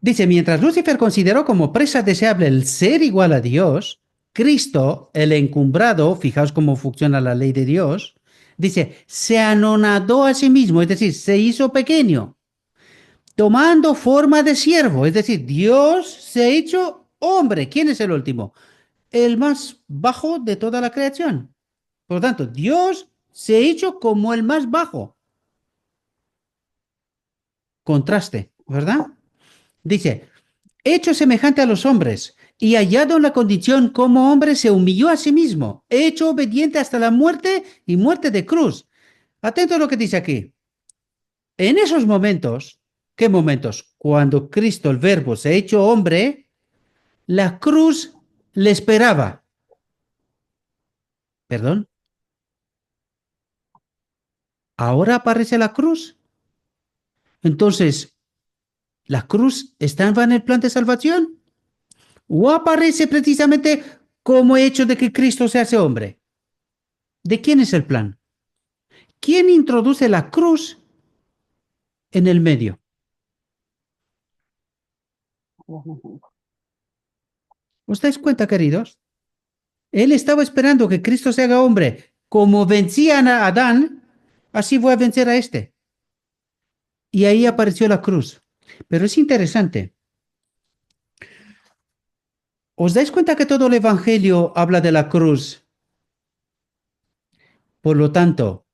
Dice, mientras Lucifer consideró como presa deseable el ser igual a Dios, Cristo, el encumbrado, fijaos cómo funciona la ley de Dios, dice, se anonadó a sí mismo, es decir, se hizo pequeño, tomando forma de siervo, es decir, Dios se ha hecho hombre. ¿Quién es el último? El más bajo de toda la creación. Por lo tanto, Dios se ha hecho como el más bajo. Contraste, ¿verdad? Dice, hecho semejante a los hombres y hallado en la condición como hombre, se humilló a sí mismo, hecho obediente hasta la muerte y muerte de cruz. Atento a lo que dice aquí. En esos momentos, ¿qué momentos? Cuando Cristo, el Verbo, se ha hecho hombre, la cruz le esperaba. ¿Perdón? ¿Ahora aparece la cruz? Entonces, ¿la cruz estaba en el plan de salvación? ¿O aparece precisamente como hecho de que Cristo se hace hombre? ¿De quién es el plan? ¿Quién introduce la cruz en el medio? ¿Os dais cuenta, queridos? Él estaba esperando que Cristo se haga hombre. Como vencían a Adán, así voy a vencer a este. Y ahí apareció la cruz. Pero es interesante. ¿Os dais cuenta que todo el Evangelio habla de la cruz? Por lo tanto,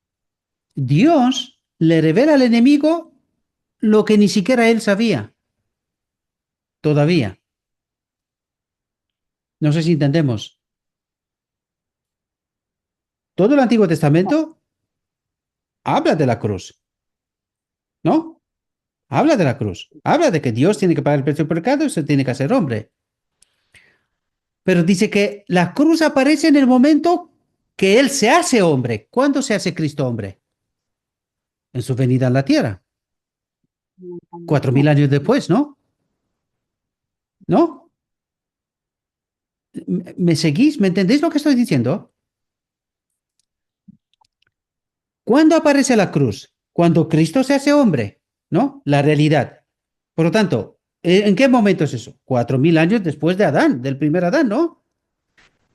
Dios le revela al enemigo lo que ni siquiera él sabía. Todavía. No sé si entendemos. Todo el Antiguo Testamento habla de la cruz. ¿No? Habla de la cruz. Habla de que Dios tiene que pagar el precio del pecado y se tiene que hacer hombre. Pero dice que la cruz aparece en el momento que Él se hace hombre. ¿Cuándo se hace Cristo hombre? En su venida a la tierra. 4000 años después, ¿no? ¿No? ¿Me seguís? ¿Me entendéis lo que estoy diciendo? ¿Cuándo aparece la cruz? Cuando Cristo se hace hombre, ¿no? La realidad. Por lo tanto, ¿en qué momento es eso? 4000 años después de Adán, del primer Adán, ¿no?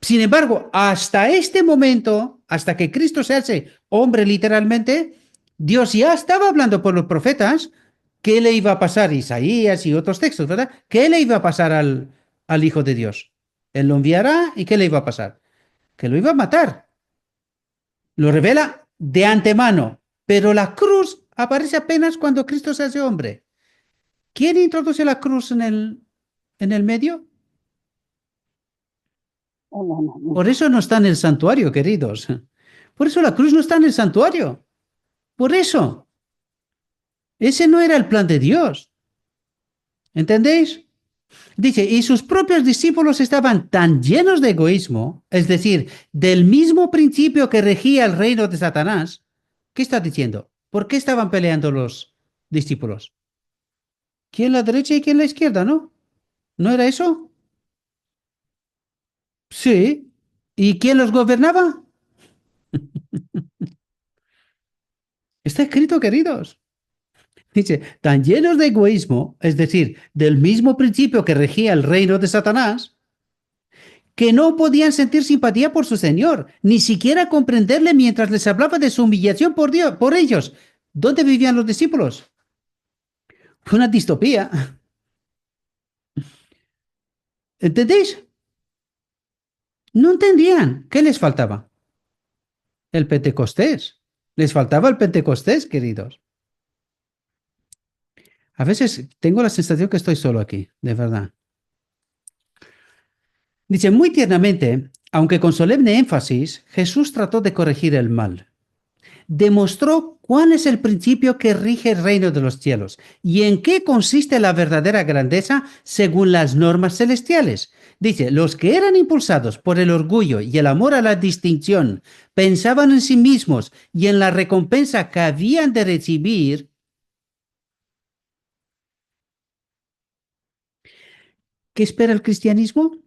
Sin embargo, hasta este momento, hasta que Cristo se hace hombre literalmente, Dios ya estaba hablando por los profetas qué le iba a pasar, Isaías y otros textos, ¿verdad? ¿Qué le iba a pasar al Hijo de Dios? Él lo enviará y ¿qué le iba a pasar? Que lo iba a matar. Lo revela de antemano, pero la cruz aparece apenas cuando Cristo se hace hombre. ¿Quién introduce la cruz en el medio? Por eso no está en el santuario, queridos. Por eso la cruz no está en el santuario. Por eso. Ese no era el plan de Dios. ¿Entendéis? Dice, y sus propios discípulos estaban tan llenos de egoísmo, es decir, del mismo principio que regía el reino de Satanás. ¿Qué está diciendo? ¿Por qué estaban peleando los discípulos? ¿Quién la derecha y quién la izquierda, no? ¿No era eso? Sí. ¿Y quién los gobernaba? Está escrito, queridos. Dice, tan llenos de egoísmo, es decir, del mismo principio que regía el reino de Satanás, que no podían sentir simpatía por su Señor, ni siquiera comprenderle mientras les hablaba de su humillación por Dios, por ellos. ¿Dónde vivían los discípulos? Fue una distopía. ¿Entendéis? No entendían. ¿Qué les faltaba? El Pentecostés. Les faltaba el Pentecostés, queridos. A veces tengo la sensación que estoy solo aquí, de verdad. Dice, muy tiernamente, aunque con solemne énfasis, Jesús trató de corregir el mal. Demostró cuál es el principio que rige el reino de los cielos y en qué consiste la verdadera grandeza según las normas celestiales. Dice, los que eran impulsados por el orgullo y el amor a la distinción pensaban en sí mismos y en la recompensa que habían de recibir. ¿Qué espera el cristianismo?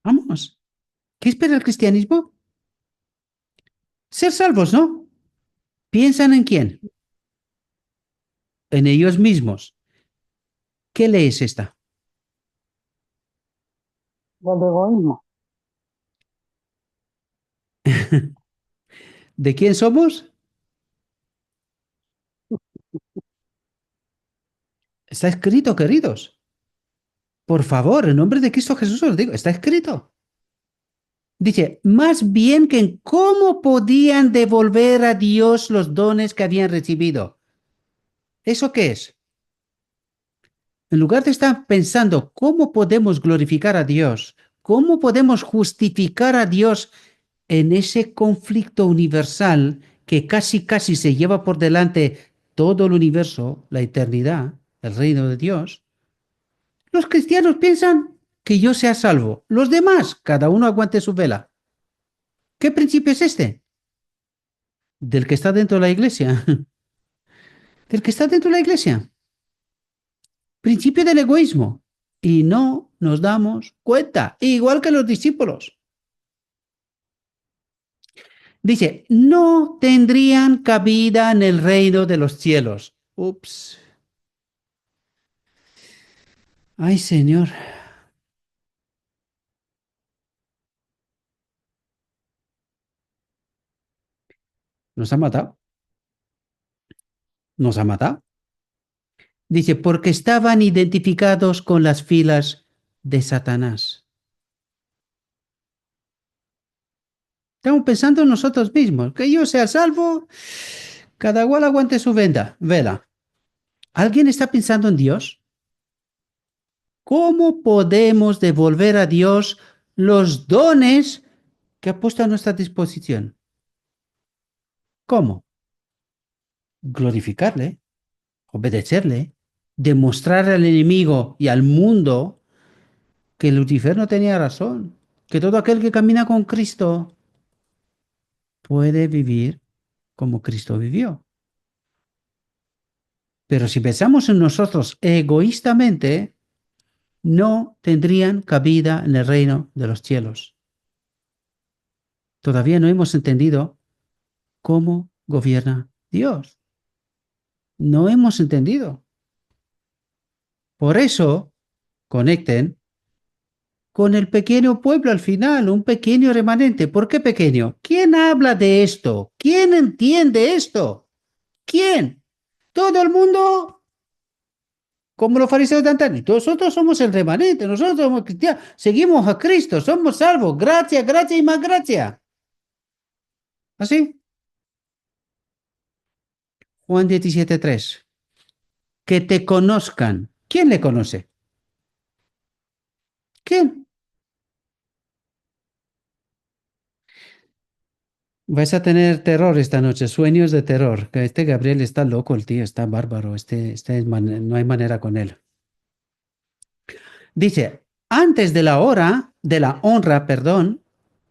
Vamos, ¿qué espera el cristianismo? Ser salvos, ¿no? ¿Piensan en quién? En ellos mismos. ¿Qué ley es esta? Del egoísmo. ¿De quién somos? Está escrito, queridos. Por favor, en nombre de Cristo Jesús os digo, está escrito. Dice, más bien que en cómo podían devolver a Dios los dones que habían recibido. ¿Eso qué es? En lugar de estar pensando cómo podemos glorificar a Dios, cómo podemos justificar a Dios en ese conflicto universal que casi casi se lleva por delante todo el universo, la eternidad, el reino de Dios, los cristianos piensan que yo sea salvo. Los demás, cada uno aguante su vela. ¿Qué principio es este? Del que está dentro de la iglesia. Del que está dentro de la iglesia. Principio del egoísmo. Y no nos damos cuenta, igual que los discípulos. Dice, no tendrían cabida en el reino de los cielos. Ups. Ay, Señor. Nos ha matado. Nos ha matado. Dice, porque estaban identificados con las filas de Satanás. Estamos pensando en nosotros mismos, que yo sea salvo, cada cual aguante su vela. ¿Alguien está pensando en Dios? ¿Cómo podemos devolver a Dios los dones que ha puesto a nuestra disposición? ¿Cómo? Glorificarle, obedecerle, demostrar al enemigo y al mundo que Lucifer no tenía razón, que todo aquel que camina con Cristo puede vivir como Cristo vivió. Pero si pensamos en nosotros egoístamente, no tendrían cabida en el reino de los cielos. Todavía no hemos entendido cómo gobierna Dios. No hemos entendido. Por eso, conecten con el pequeño pueblo al final, un pequeño remanente. ¿Por qué pequeño? ¿Quién habla de esto? ¿Quién entiende esto? ¿Quién? ¿Todo el mundo? como los fariseos de antaño. Nosotros somos el remanente, nosotros somos cristianos, seguimos a Cristo, somos salvos. Gracia, gracia y más gracia. ¿Así? Juan 17:3. Que te conozcan. ¿Quién le conoce? ¿Quién? Vais a tener terror esta noche, sueños de terror. Que este Gabriel está loco, el tío, está bárbaro. No hay manera con él. Dice, antes de la honra, perdón,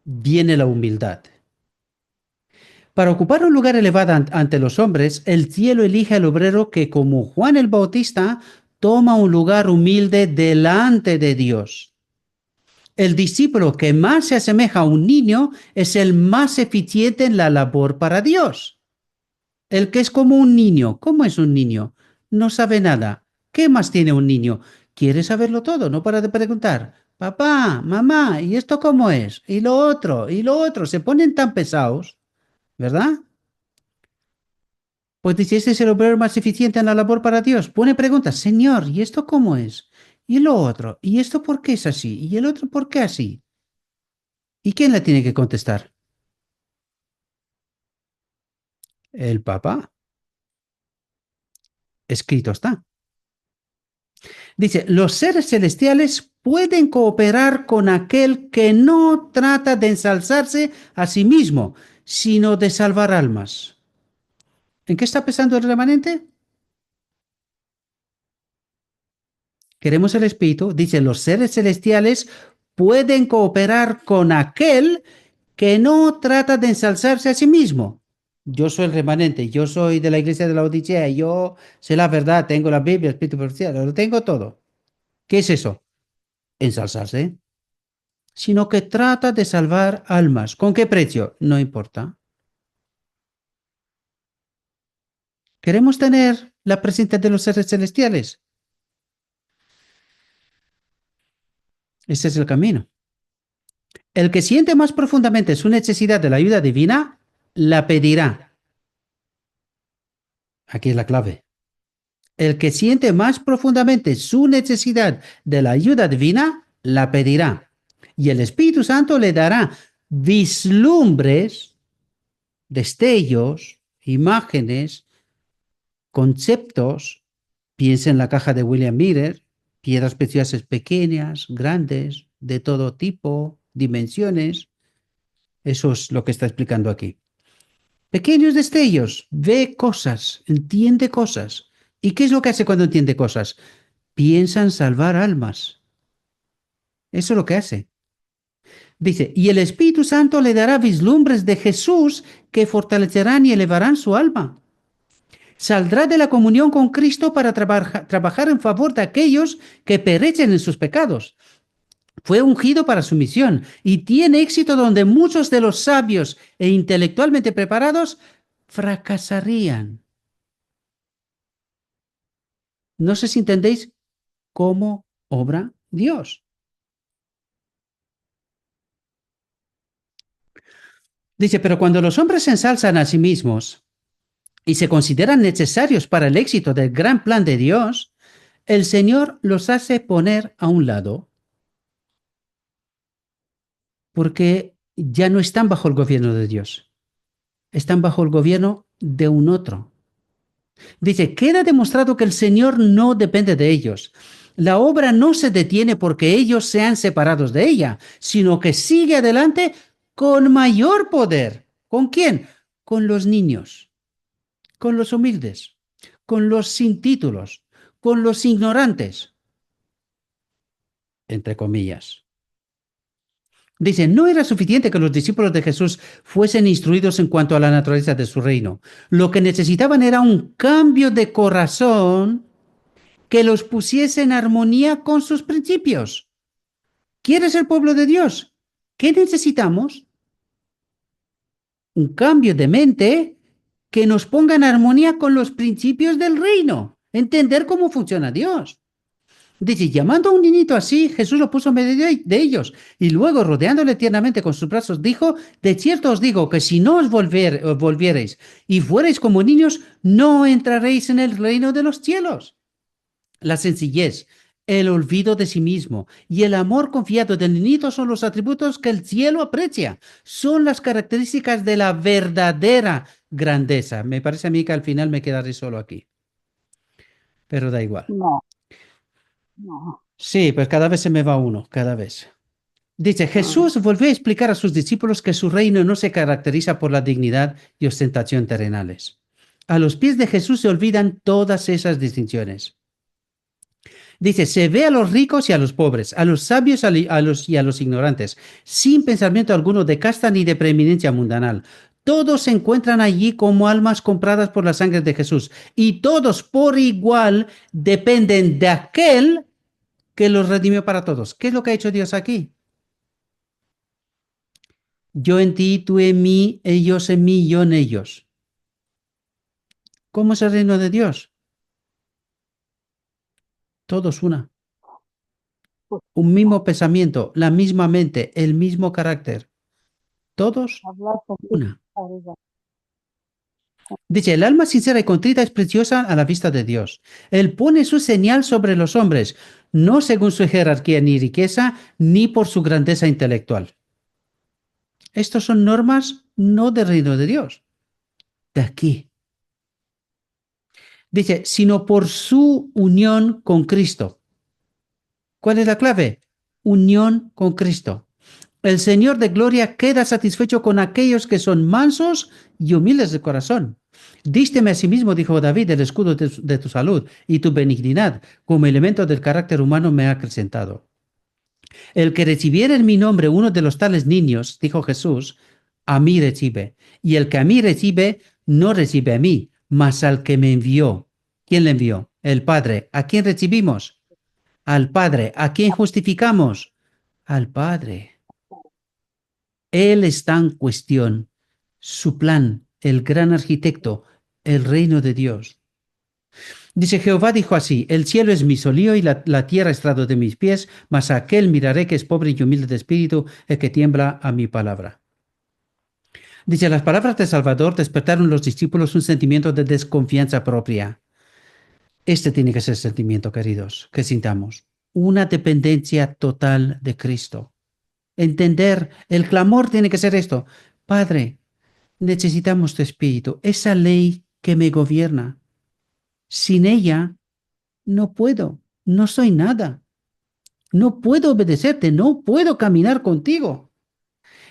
viene la humildad. Para ocupar un lugar elevado ante los hombres, el cielo elige al obrero que, como Juan el Bautista, toma un lugar humilde delante de Dios. El discípulo que más se asemeja a un niño es el más eficiente en la labor para Dios. El que es como un niño. ¿Cómo es un niño? No sabe nada. ¿Qué más tiene un niño? Quiere saberlo todo, no para de preguntar. Papá, mamá, ¿y esto cómo es? Y lo otro, y lo otro. Se ponen tan pesados, ¿verdad? Pues dice, este es el obrero más eficiente en la labor para Dios. Pone preguntas, Señor, ¿y esto cómo es? Y lo otro, ¿y esto por qué es así? ¿Y el otro por qué así? ¿Y quién le tiene que contestar? El Papa. Escrito está. Dice, los seres celestiales pueden cooperar con aquel que no trata de ensalzarse a sí mismo, sino de salvar almas. ¿En qué está pensando el remanente? Queremos el Espíritu. Dice, los seres celestiales pueden cooperar con aquel que no trata de ensalzarse a sí mismo. Yo soy el remanente, yo soy de la iglesia de la Odisea, yo sé la verdad, tengo la Biblia, el Espíritu profecía, lo tengo todo. ¿Qué es eso? Ensalzarse. Sino que trata de salvar almas. ¿Con qué precio? No importa. ¿Queremos tener la presencia de los seres celestiales? Ese es el camino. El que siente más profundamente su necesidad de la ayuda divina, la pedirá. Aquí es la clave. El que siente más profundamente su necesidad de la ayuda divina, la pedirá. Y el Espíritu Santo le dará vislumbres, destellos, imágenes, conceptos. Piensa en la caja de William Miller, piedras preciosas pequeñas, grandes, de todo tipo, dimensiones. Eso es lo que está explicando aquí. Pequeños destellos, ve cosas, entiende cosas. ¿Y qué es lo que hace cuando entiende cosas? Piensa en salvar almas. Eso es lo que hace. Dice, y el Espíritu Santo le dará vislumbres de Jesús que fortalecerán y elevarán su alma. Saldrá de la comunión con Cristo para trabajar en favor de aquellos que perecen en sus pecados. Fue ungido para su misión y tiene éxito donde muchos de los sabios e intelectualmente preparados fracasarían. No sé si entendéis cómo obra Dios. Dice, pero cuando los hombres se ensalzan a sí mismos y se consideran necesarios para el éxito del gran plan de Dios, el Señor los hace poner a un lado porque ya no están bajo el gobierno de Dios, están bajo el gobierno de un otro. Dice, queda demostrado que el Señor no depende de ellos. La obra no se detiene porque ellos sean separados de ella, sino que sigue adelante con mayor poder. ¿Con quién? Con los niños, con los humildes, con los sin títulos, con los ignorantes, entre comillas. Dice, no era suficiente que los discípulos de Jesús fuesen instruidos en cuanto a la naturaleza de su reino. Lo que necesitaban era un cambio de corazón que los pusiese en armonía con sus principios. ¿Quieres el pueblo de Dios? ¿Qué necesitamos? Un cambio de mente que nos ponga en armonía con los principios del reino. Entender cómo funciona Dios. Dice, llamando a un niñito así, Jesús lo puso en medio de ellos y luego, rodeándole tiernamente con sus brazos, dijo, de cierto os digo que si no os volviereis y fuereis como niños, no entraréis en el reino de los cielos. La sencillez, el olvido de sí mismo y el amor confiado del niñito son los atributos que el cielo aprecia. Son las características de la verdadera grandeza. Me parece a mí que al final me quedaré solo aquí. Pero da igual. No, no. Sí, pues cada vez se me va uno, cada vez. Dice, Jesús volvió a explicar a sus discípulos que su reino no se caracteriza por la dignidad y ostentación terrenales. A los pies de Jesús se olvidan todas esas distinciones. Dice, se ve a los ricos y a los pobres, a los sabios y a los ignorantes, sin pensamiento alguno de casta ni de preeminencia mundanal. Todos se encuentran allí como almas compradas por la sangre de Jesús y todos por igual dependen de aquel que los redimió para todos. ¿Qué es lo que ha hecho Dios aquí? Yo en ti, tú en mí, ellos en mí, yo en ellos. ¿Cómo es el reino de Dios? Todos una. Un mismo pensamiento, la misma mente, el mismo carácter. Todos Hablar con una. claridad. Dice, el alma sincera y contrita es preciosa a la vista de Dios. Él pone su señal sobre los hombres, no según su jerarquía ni riqueza, ni por su grandeza intelectual. Estos son normas no del reino de Dios, de aquí. Dice, sino por su unión con Cristo. ¿Cuál es la clave? Unión con Cristo. El Señor de gloria queda satisfecho con aquellos que son mansos y humildes de corazón. Dísteme a sí mismo, dijo David, el escudo de tu salud y tu benignidad, como elemento del carácter humano me ha acrecentado. El que recibiera en mi nombre uno de los tales niños, dijo Jesús, a mí recibe. Y el que a mí recibe, no recibe a mí, mas al que me envió. ¿Quién le envió? El Padre. ¿A quién recibimos? Al Padre. ¿A quién justificamos? Al Padre. Él está en cuestión. Su plan, el gran arquitecto, el reino de Dios. Dice, Jehová dijo así, el cielo es mi solío y la tierra estrado de mis pies, mas a aquel miraré que es pobre y humilde de espíritu, el que tiembla a mi palabra. Dice, las palabras de Salvador despertaron en los discípulos un sentimiento de desconfianza propia. Este tiene que ser el sentimiento, queridos, que sintamos. Una dependencia total de Cristo. Entender, el clamor tiene que ser esto. Padre, necesitamos tu espíritu, esa ley que me gobierna. Sin ella, no puedo, no soy nada. No puedo obedecerte, no puedo caminar contigo.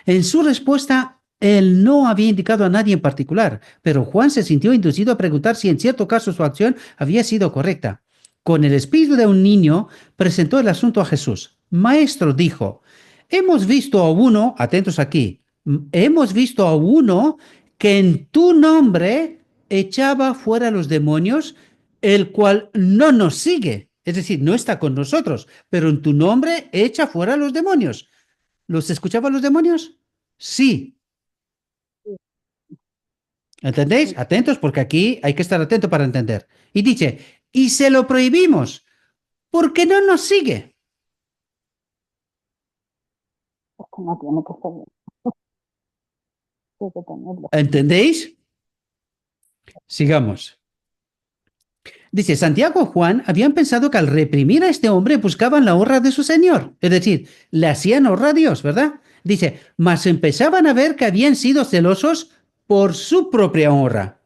En su respuesta, él no había indicado a nadie en particular, pero Juan se sintió inducido a preguntar si en cierto caso su acción había sido correcta. Con el espíritu de un niño, presentó el asunto a Jesús. Maestro, dijo, hemos visto a uno, atentos aquí, hemos visto a uno que en tu nombre echaba fuera a los demonios, el cual no nos sigue. Es decir, no está con nosotros, pero en tu nombre echa fuera a los demonios. ¿Los escuchaban los demonios? Sí. ¿Entendéis? Atentos, porque aquí hay que estar atento para entender. Y dice, y se lo prohibimos, porque no nos sigue. Es que no tiene que ser bien. Tiene que tenerlo. ¿Entendéis? Sigamos. Dice, Santiago y Juan habían pensado que al reprimir a este hombre buscaban la honra de su Señor. Es decir, le hacían honra a Dios, ¿verdad? Dice, mas empezaban a ver que habían sido celosos por su propia honra.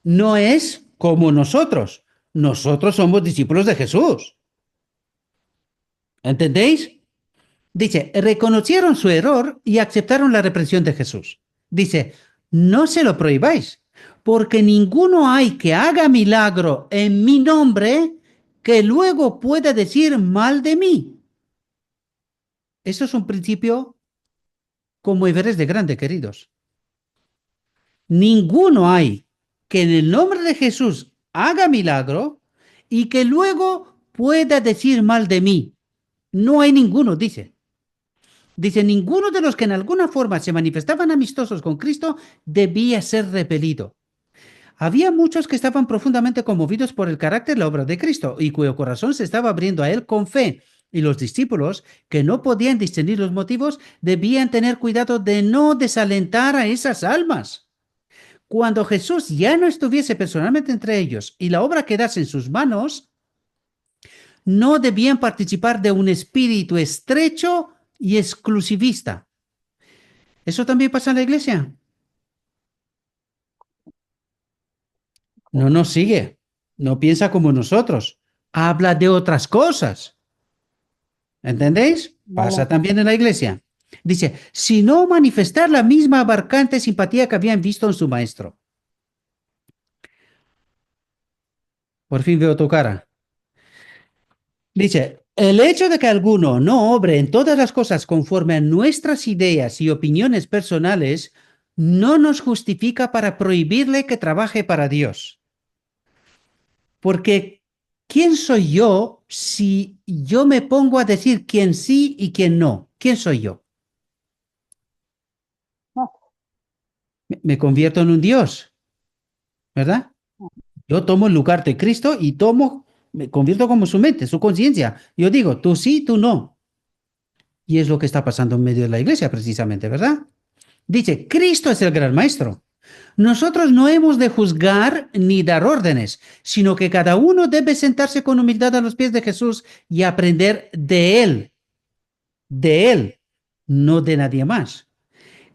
No es como nosotros. Nosotros somos discípulos de Jesús. ¿Entendéis? Dice, reconocieron su error y aceptaron la reprensión de Jesús. Dice, no se lo prohibáis, porque ninguno hay que haga milagro en mi nombre que luego pueda decir mal de mí. Eso es un principio como Everest de grande, queridos. Ninguno hay que en el nombre de Jesús haga milagro y que luego pueda decir mal de mí. No hay ninguno, dice. Dice, ninguno de los que en alguna forma se manifestaban amistosos con Cristo debía ser repelido. Había muchos que estaban profundamente conmovidos por el carácter y la obra de Cristo y cuyo corazón se estaba abriendo a él con fe. Y los discípulos, que no podían discernir los motivos, debían tener cuidado de no desalentar a esas almas. Cuando Jesús ya no estuviese personalmente entre ellos y la obra quedase en sus manos, no debían participar de un espíritu estrecho y exclusivista. ¿Eso también pasa en la iglesia? No nos sigue, no piensa como nosotros, habla de otras cosas. ¿Entendéis? Pasa también en la iglesia. Dice, sino manifestar la misma abarcante simpatía que habían visto en su maestro. Por fin veo tu cara. Dice, el hecho de que alguno no obre en todas las cosas conforme a nuestras ideas y opiniones personales no nos justifica para prohibirle que trabaje para Dios. Porque, ¿quién soy yo si yo me pongo a decir quién sí y quién no? ¿Quién soy yo? Me convierto en un Dios, ¿verdad? Yo tomo el lugar de Cristo y me convierto como su mente, su conciencia. Yo digo, tú sí, tú no. Y es lo que está pasando en medio de la iglesia, precisamente, ¿verdad? Dice, Cristo es el gran maestro. Nosotros no hemos de juzgar ni dar órdenes, sino que cada uno debe sentarse con humildad a los pies de Jesús y aprender de Él, no de nadie más.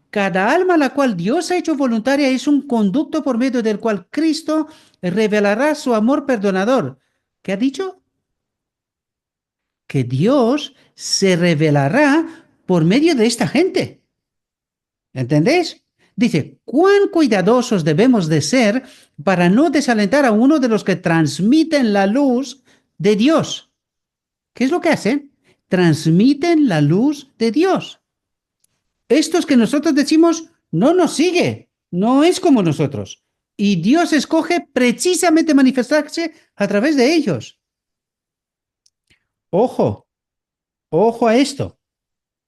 Cada alma a la cual Dios ha hecho voluntaria es un conducto por medio del cual Cristo revelará su amor perdonador. ¿Qué ha dicho? Que Dios se revelará por medio de esta gente. ¿Entendéis? Dice, cuán cuidadosos debemos de ser para no desalentar a uno de los que transmiten la luz de Dios. ¿Qué es lo que hacen? Transmiten la luz de Dios. Estos que nosotros decimos, no nos sigue, no es como nosotros. Y Dios escoge precisamente manifestarse a través de ellos. Ojo, ojo a esto,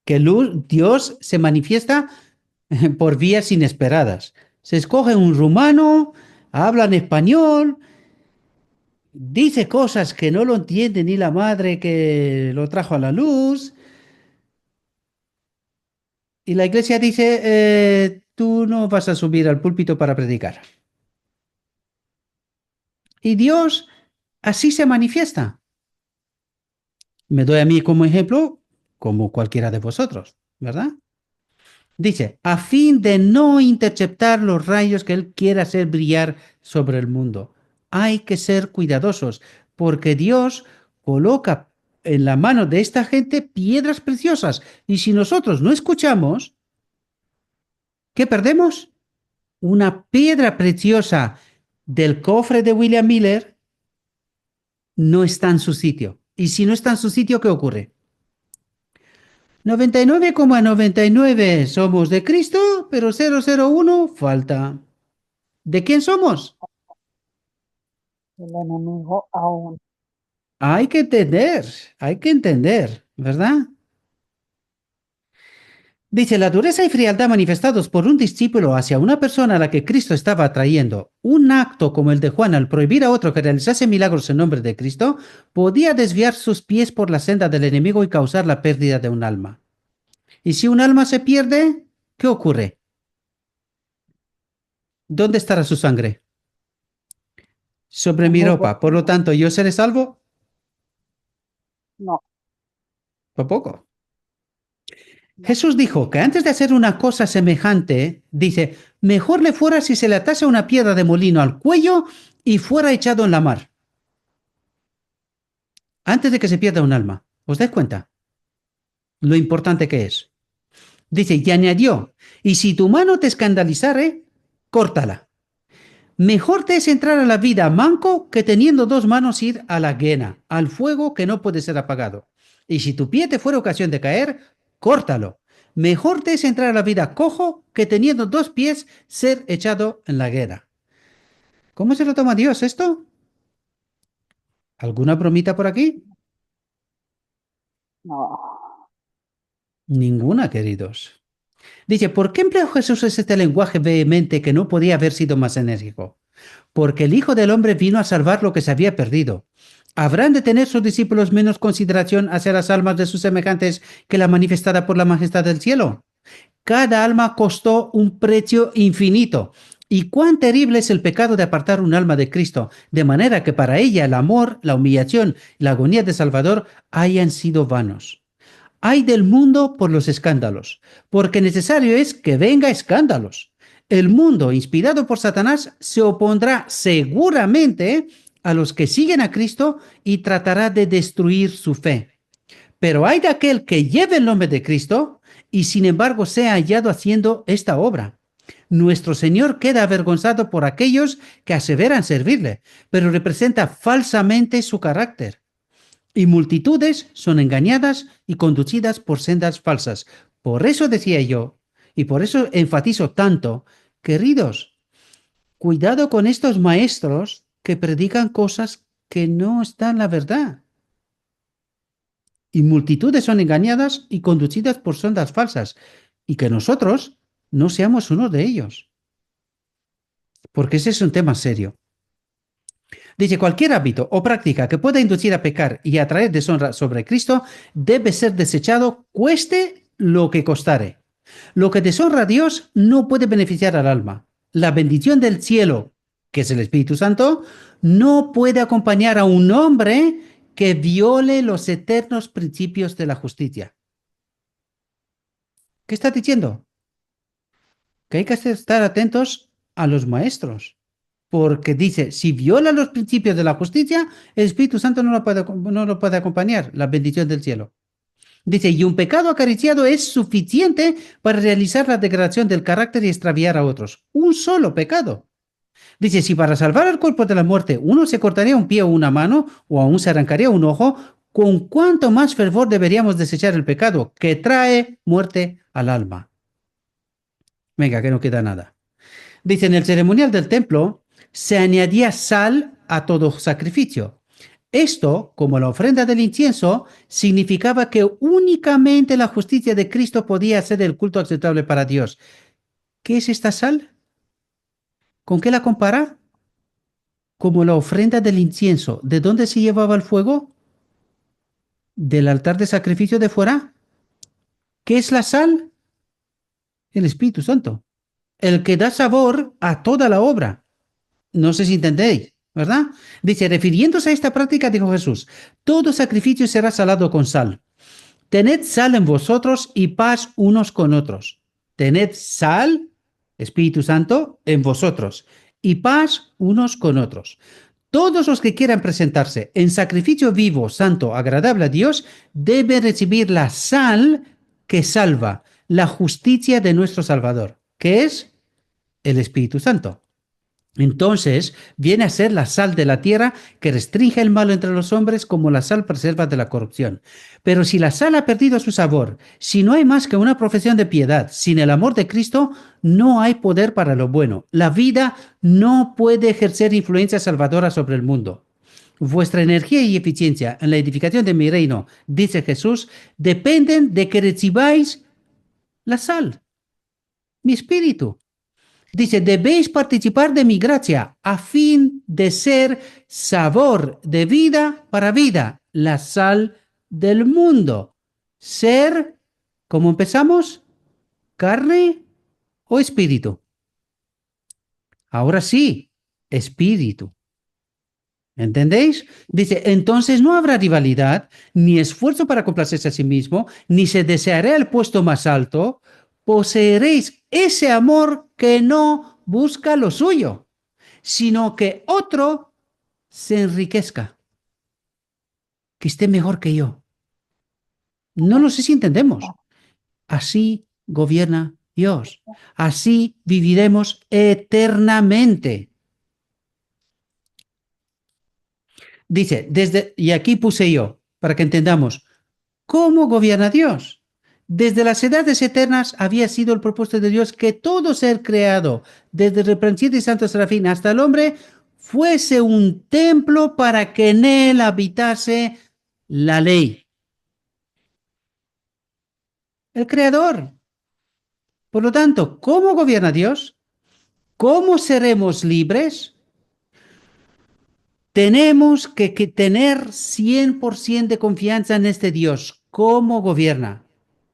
que Dios se manifiesta por vías inesperadas. Se escoge un rumano, habla en español, dice cosas que no lo entiende ni la madre que lo trajo a la luz. Y la iglesia dice, tú no vas a subir al púlpito para predicar. Y Dios así se manifiesta. Me doy a mí como ejemplo, como cualquiera de vosotros, ¿verdad? Dice, a fin de no interceptar los rayos que Él quiere hacer brillar sobre el mundo. Hay que ser cuidadosos, porque Dios coloca en la mano de esta gente piedras preciosas. Y si nosotros no escuchamos, ¿qué perdemos? Una piedra preciosa del cofre de William Miller no está en su sitio. Y si no está en su sitio, ¿qué ocurre? 99,99 somos de Cristo, pero 001 falta. ¿De quién somos? El enemigo aún. Hay que entender, ¿verdad? Dice, la dureza y frialdad manifestados por un discípulo hacia una persona a la que Cristo estaba atrayendo, un acto como el de Juan al prohibir a otro que realizase milagros en nombre de Cristo, podía desviar sus pies por la senda del enemigo y causar la pérdida de un alma. Y si un alma se pierde, ¿qué ocurre? ¿Dónde estará su sangre? Sobre mi ropa. Por lo tanto, ¿yo seré salvo? No. Tampoco. Jesús dijo que antes de hacer una cosa semejante, dice, mejor le fuera si se le atase una piedra de molino al cuello y fuera echado en la mar. Antes de que se pierda un alma. ¿Os dais cuenta? Lo importante que es. Dice, y añadió, y si tu mano te escandalizare, córtala. Mejor te es entrar a la vida manco que teniendo dos manos ir a la guena, al fuego que no puede ser apagado. Y si tu pie te fuera ocasión de caer, córtalo. Mejor te es entrar a la vida cojo que teniendo dos pies ser echado en la guerra. ¿Cómo se lo toma Dios esto? ¿Alguna bromita por aquí? No. Ninguna, queridos. Dice, ¿por qué empleó Jesús este lenguaje vehemente que no podía haber sido más enérgico? Porque el Hijo del Hombre vino a salvar lo que se había perdido. ¿Habrán de tener sus discípulos menos consideración hacia las almas de sus semejantes que la manifestada por la majestad del cielo? Cada alma costó un precio infinito, Y cuán terrible es el pecado de apartar un alma de Cristo, de manera que para ella el amor, la humillación y la agonía de Salvador hayan sido vanos. Ay del mundo por los escándalos, porque necesario es que venga escándalos. El mundo, inspirado por Satanás, se opondrá seguramente a los que siguen a Cristo y tratará de destruir su fe. Pero hay de aquel que lleve el nombre de Cristo y sin embargo sea hallado haciendo esta obra. Nuestro Señor queda avergonzado por aquellos que aseveran servirle, pero representa falsamente su carácter. Y multitudes son engañadas y conducidas por sendas falsas. Por eso decía yo, y por eso enfatizo tanto, queridos, cuidado con estos maestros que predican cosas que no están la verdad. Y multitudes son engañadas y conducidas por sendas falsas. Y que nosotros no seamos uno de ellos. Porque ese es un tema serio. Dice, cualquier hábito o práctica que pueda inducir a pecar y atraer deshonra sobre Cristo debe ser desechado, cueste lo que costare. Lo que deshonra a Dios no puede beneficiar al alma. La bendición del cielo, que es el Espíritu Santo, no puede acompañar a un hombre que viole los eternos principios de la justicia. ¿Qué está diciendo? Que hay que estar atentos a los maestros. Porque dice, si viola los principios de la justicia, el Espíritu Santo no lo puede acompañar, la bendición del cielo. Dice, y un pecado acariciado es suficiente para realizar la degradación del carácter y extraviar a otros. Un solo pecado. Dice, si para salvar al cuerpo de la muerte uno se cortaría un pie o una mano, o aún se arrancaría un ojo, ¿con cuánto más fervor deberíamos desechar el pecado que trae muerte al alma? Venga, que no queda nada. Dice, en el ceremonial del templo se añadía sal a todo sacrificio. Esto, como la ofrenda del incienso, significaba que únicamente la justicia de Cristo podía hacer el culto aceptable para Dios. ¿Qué es esta sal? ¿Con qué la compara? Como la ofrenda del incienso. ¿De dónde se llevaba el fuego? Del altar de sacrificio de fuera. ¿Qué es la sal? El Espíritu Santo, el que da sabor a toda la obra. No sé si entendéis, ¿verdad? Dice, refiriéndose a esta práctica, dijo Jesús, todo sacrificio será salado con sal. Tened sal en vosotros y paz unos con otros. Tened sal, Espíritu Santo, en vosotros y paz unos con otros. Todos los que quieran presentarse en sacrificio vivo, santo, agradable a Dios, deben recibir la sal que salva, la justicia de nuestro Salvador, que es el Espíritu Santo. Entonces viene a ser la sal de la tierra que restringe el mal entre los hombres como la sal preserva de la corrupción. Pero si la sal ha perdido su sabor, si no hay más que una profesión de piedad, sin el amor de Cristo, no hay poder para lo bueno. La vida no puede ejercer influencia salvadora sobre el mundo. Vuestra energía y eficiencia en la edificación de mi reino, dice Jesús, dependen de que recibáis la sal, mi espíritu. Dice, debéis participar de mi gracia a fin de ser sabor de vida para vida, la sal del mundo. Ser, ¿cómo empezamos? ¿Carne o espíritu? Ahora sí, espíritu. ¿Entendéis? Dice, entonces no habrá rivalidad, ni esfuerzo para complacerse a sí mismo, ni se deseará el puesto más alto. Poseeréis ese amor que no busca lo suyo, sino que otro se enriquezca, que esté mejor que yo. No lo sé si entendemos. Así gobierna Dios. Así viviremos eternamente. Dice, y aquí puse yo, para que entendamos, ¿cómo gobierna Dios? Desde las edades eternas había sido el propósito de Dios que todo ser creado, desde el reprensible y santo serafín hasta el hombre, fuese un templo para que en él habitase la ley. El creador. Por lo tanto, ¿cómo gobierna Dios? ¿Cómo seremos libres? Tenemos que tener 100% de confianza en este Dios, cómo gobierna.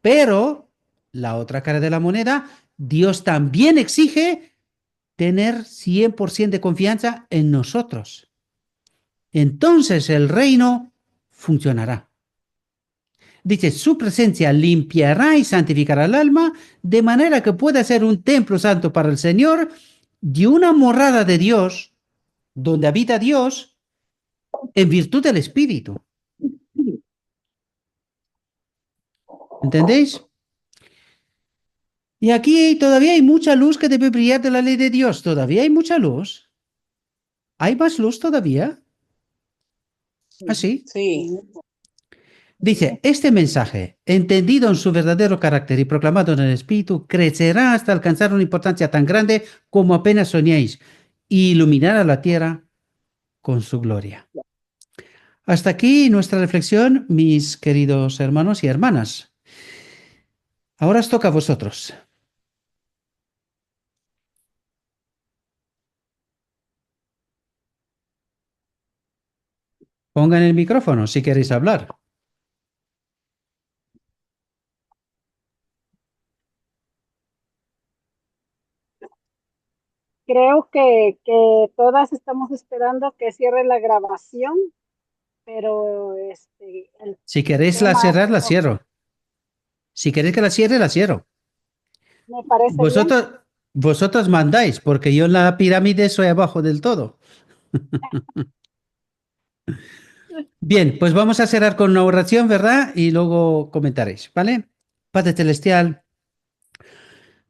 Pero, la otra cara de la moneda, Dios también exige tener 100% de confianza en nosotros. Entonces el reino funcionará. Dice, su presencia limpiará y santificará el alma de manera que pueda ser un templo santo para el Señor y una morada de Dios, donde habita Dios en virtud del Espíritu. ¿Entendéis? Y aquí todavía hay mucha luz que debe brillar de la ley de Dios. Todavía hay mucha luz. ¿Hay más luz todavía? ¿Así? Sí. Dice, este mensaje, entendido en su verdadero carácter y proclamado en el Espíritu, crecerá hasta alcanzar una importancia tan grande como apenas soñéis, y iluminará la tierra con su gloria. Hasta aquí nuestra reflexión, mis queridos hermanos y hermanas. Ahora os toca a vosotros. Pongan el micrófono si queréis hablar. Creo que todas estamos esperando que cierre la grabación, pero el Si queréis la tema ha cerrar, la sido, cierro. Si queréis que la cierre, la cierro. me parece bien. Vosotros mandáis, porque yo en la pirámide soy abajo del todo. Bien, pues vamos a cerrar con una oración, ¿verdad? Y luego comentaréis, ¿vale? Padre Celestial,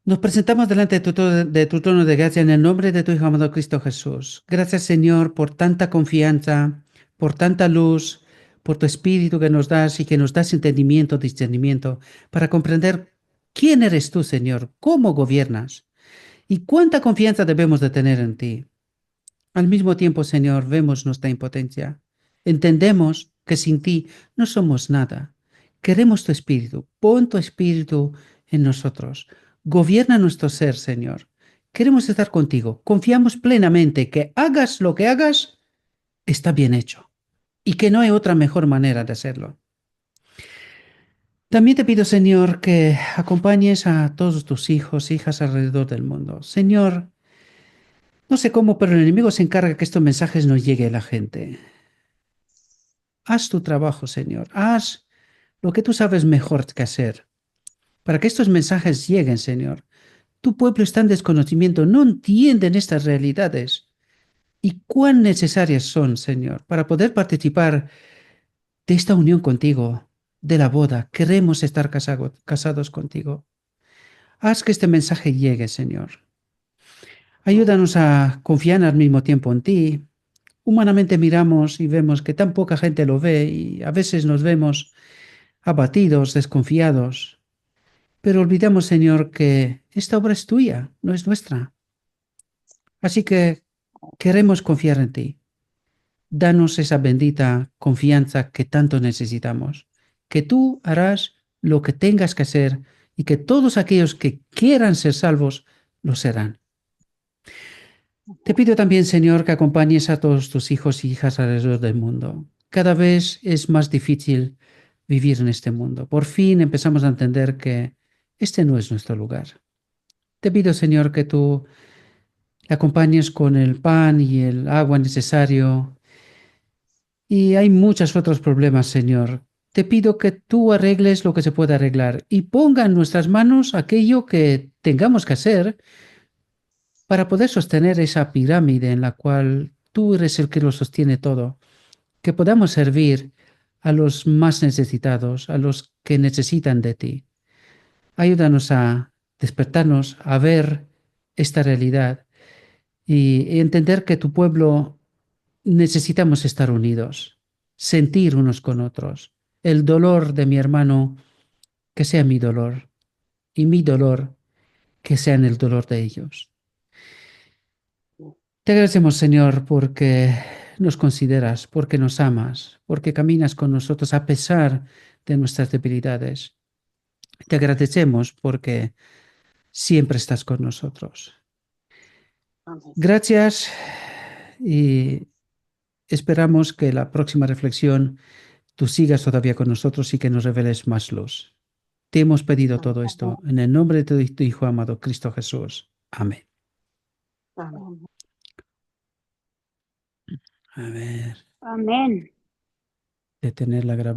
nos presentamos delante de tu trono de gracia en el nombre de tu Hijo amado Cristo Jesús. Gracias, Señor, por tanta confianza, por tanta luz, por tu Espíritu que nos das y que nos das entendimiento, discernimiento, para comprender quién eres tú, Señor, cómo gobiernas y cuánta confianza debemos de tener en ti. Al mismo tiempo, Señor, vemos nuestra impotencia. Entendemos que sin ti no somos nada. Queremos tu Espíritu. Pon tu Espíritu en nosotros. Gobierna nuestro ser, Señor. Queremos estar contigo. Confiamos plenamente que hagas lo que hagas, está bien hecho. Y que no hay otra mejor manera de hacerlo. También te pido, Señor, que acompañes a todos tus hijos, hijas alrededor del mundo. Señor, no sé cómo, pero el enemigo se encarga que estos mensajes no lleguen a la gente. Haz tu trabajo, Señor. Haz lo que tú sabes mejor que hacer para que estos mensajes lleguen, Señor. Tu pueblo está en desconocimiento, no entienden estas realidades y cuán necesarias son, Señor, para poder participar de esta unión contigo, de la boda. Queremos estar casados contigo. Haz que este mensaje llegue, Señor. Ayúdanos a confiar al mismo tiempo en ti. Humanamente miramos y vemos que tan poca gente lo ve y a veces nos vemos abatidos, desconfiados. Pero olvidamos, Señor, que esta obra es tuya, no es nuestra. Así que queremos confiar en ti. Danos esa bendita confianza que tanto necesitamos. Que tú harás lo que tengas que hacer y que todos aquellos que quieran ser salvos lo serán. Te pido también, Señor, que acompañes a todos tus hijos y hijas alrededor del mundo. Cada vez es más difícil vivir en este mundo. Por fin empezamos a entender que este no es nuestro lugar. Te pido, Señor, que tú le acompañes con el pan y el agua necesario. Y hay muchos otros problemas, Señor. Te pido que tú arregles lo que se pueda arreglar y ponga en nuestras manos aquello que tengamos que hacer para poder sostener esa pirámide en la cual tú eres el que lo sostiene todo, que podamos servir a los más necesitados, a los que necesitan de ti. Ayúdanos a despertarnos, a ver esta realidad y entender que tu pueblo necesitamos estar unidos, sentir unos con otros. El dolor de mi hermano, que sea mi dolor, y mi dolor, que sea en el dolor de ellos. Te agradecemos, Señor, porque nos consideras, porque nos amas, porque caminas con nosotros a pesar de nuestras debilidades. Te agradecemos porque siempre estás con nosotros. Amén. Gracias y esperamos que la próxima reflexión tú sigas todavía con nosotros y que nos reveles más luz. Te hemos pedido todo esto en el nombre de tu Hijo amado, Cristo Jesús. Amén. Amén. A ver, Amén. detener la grabación.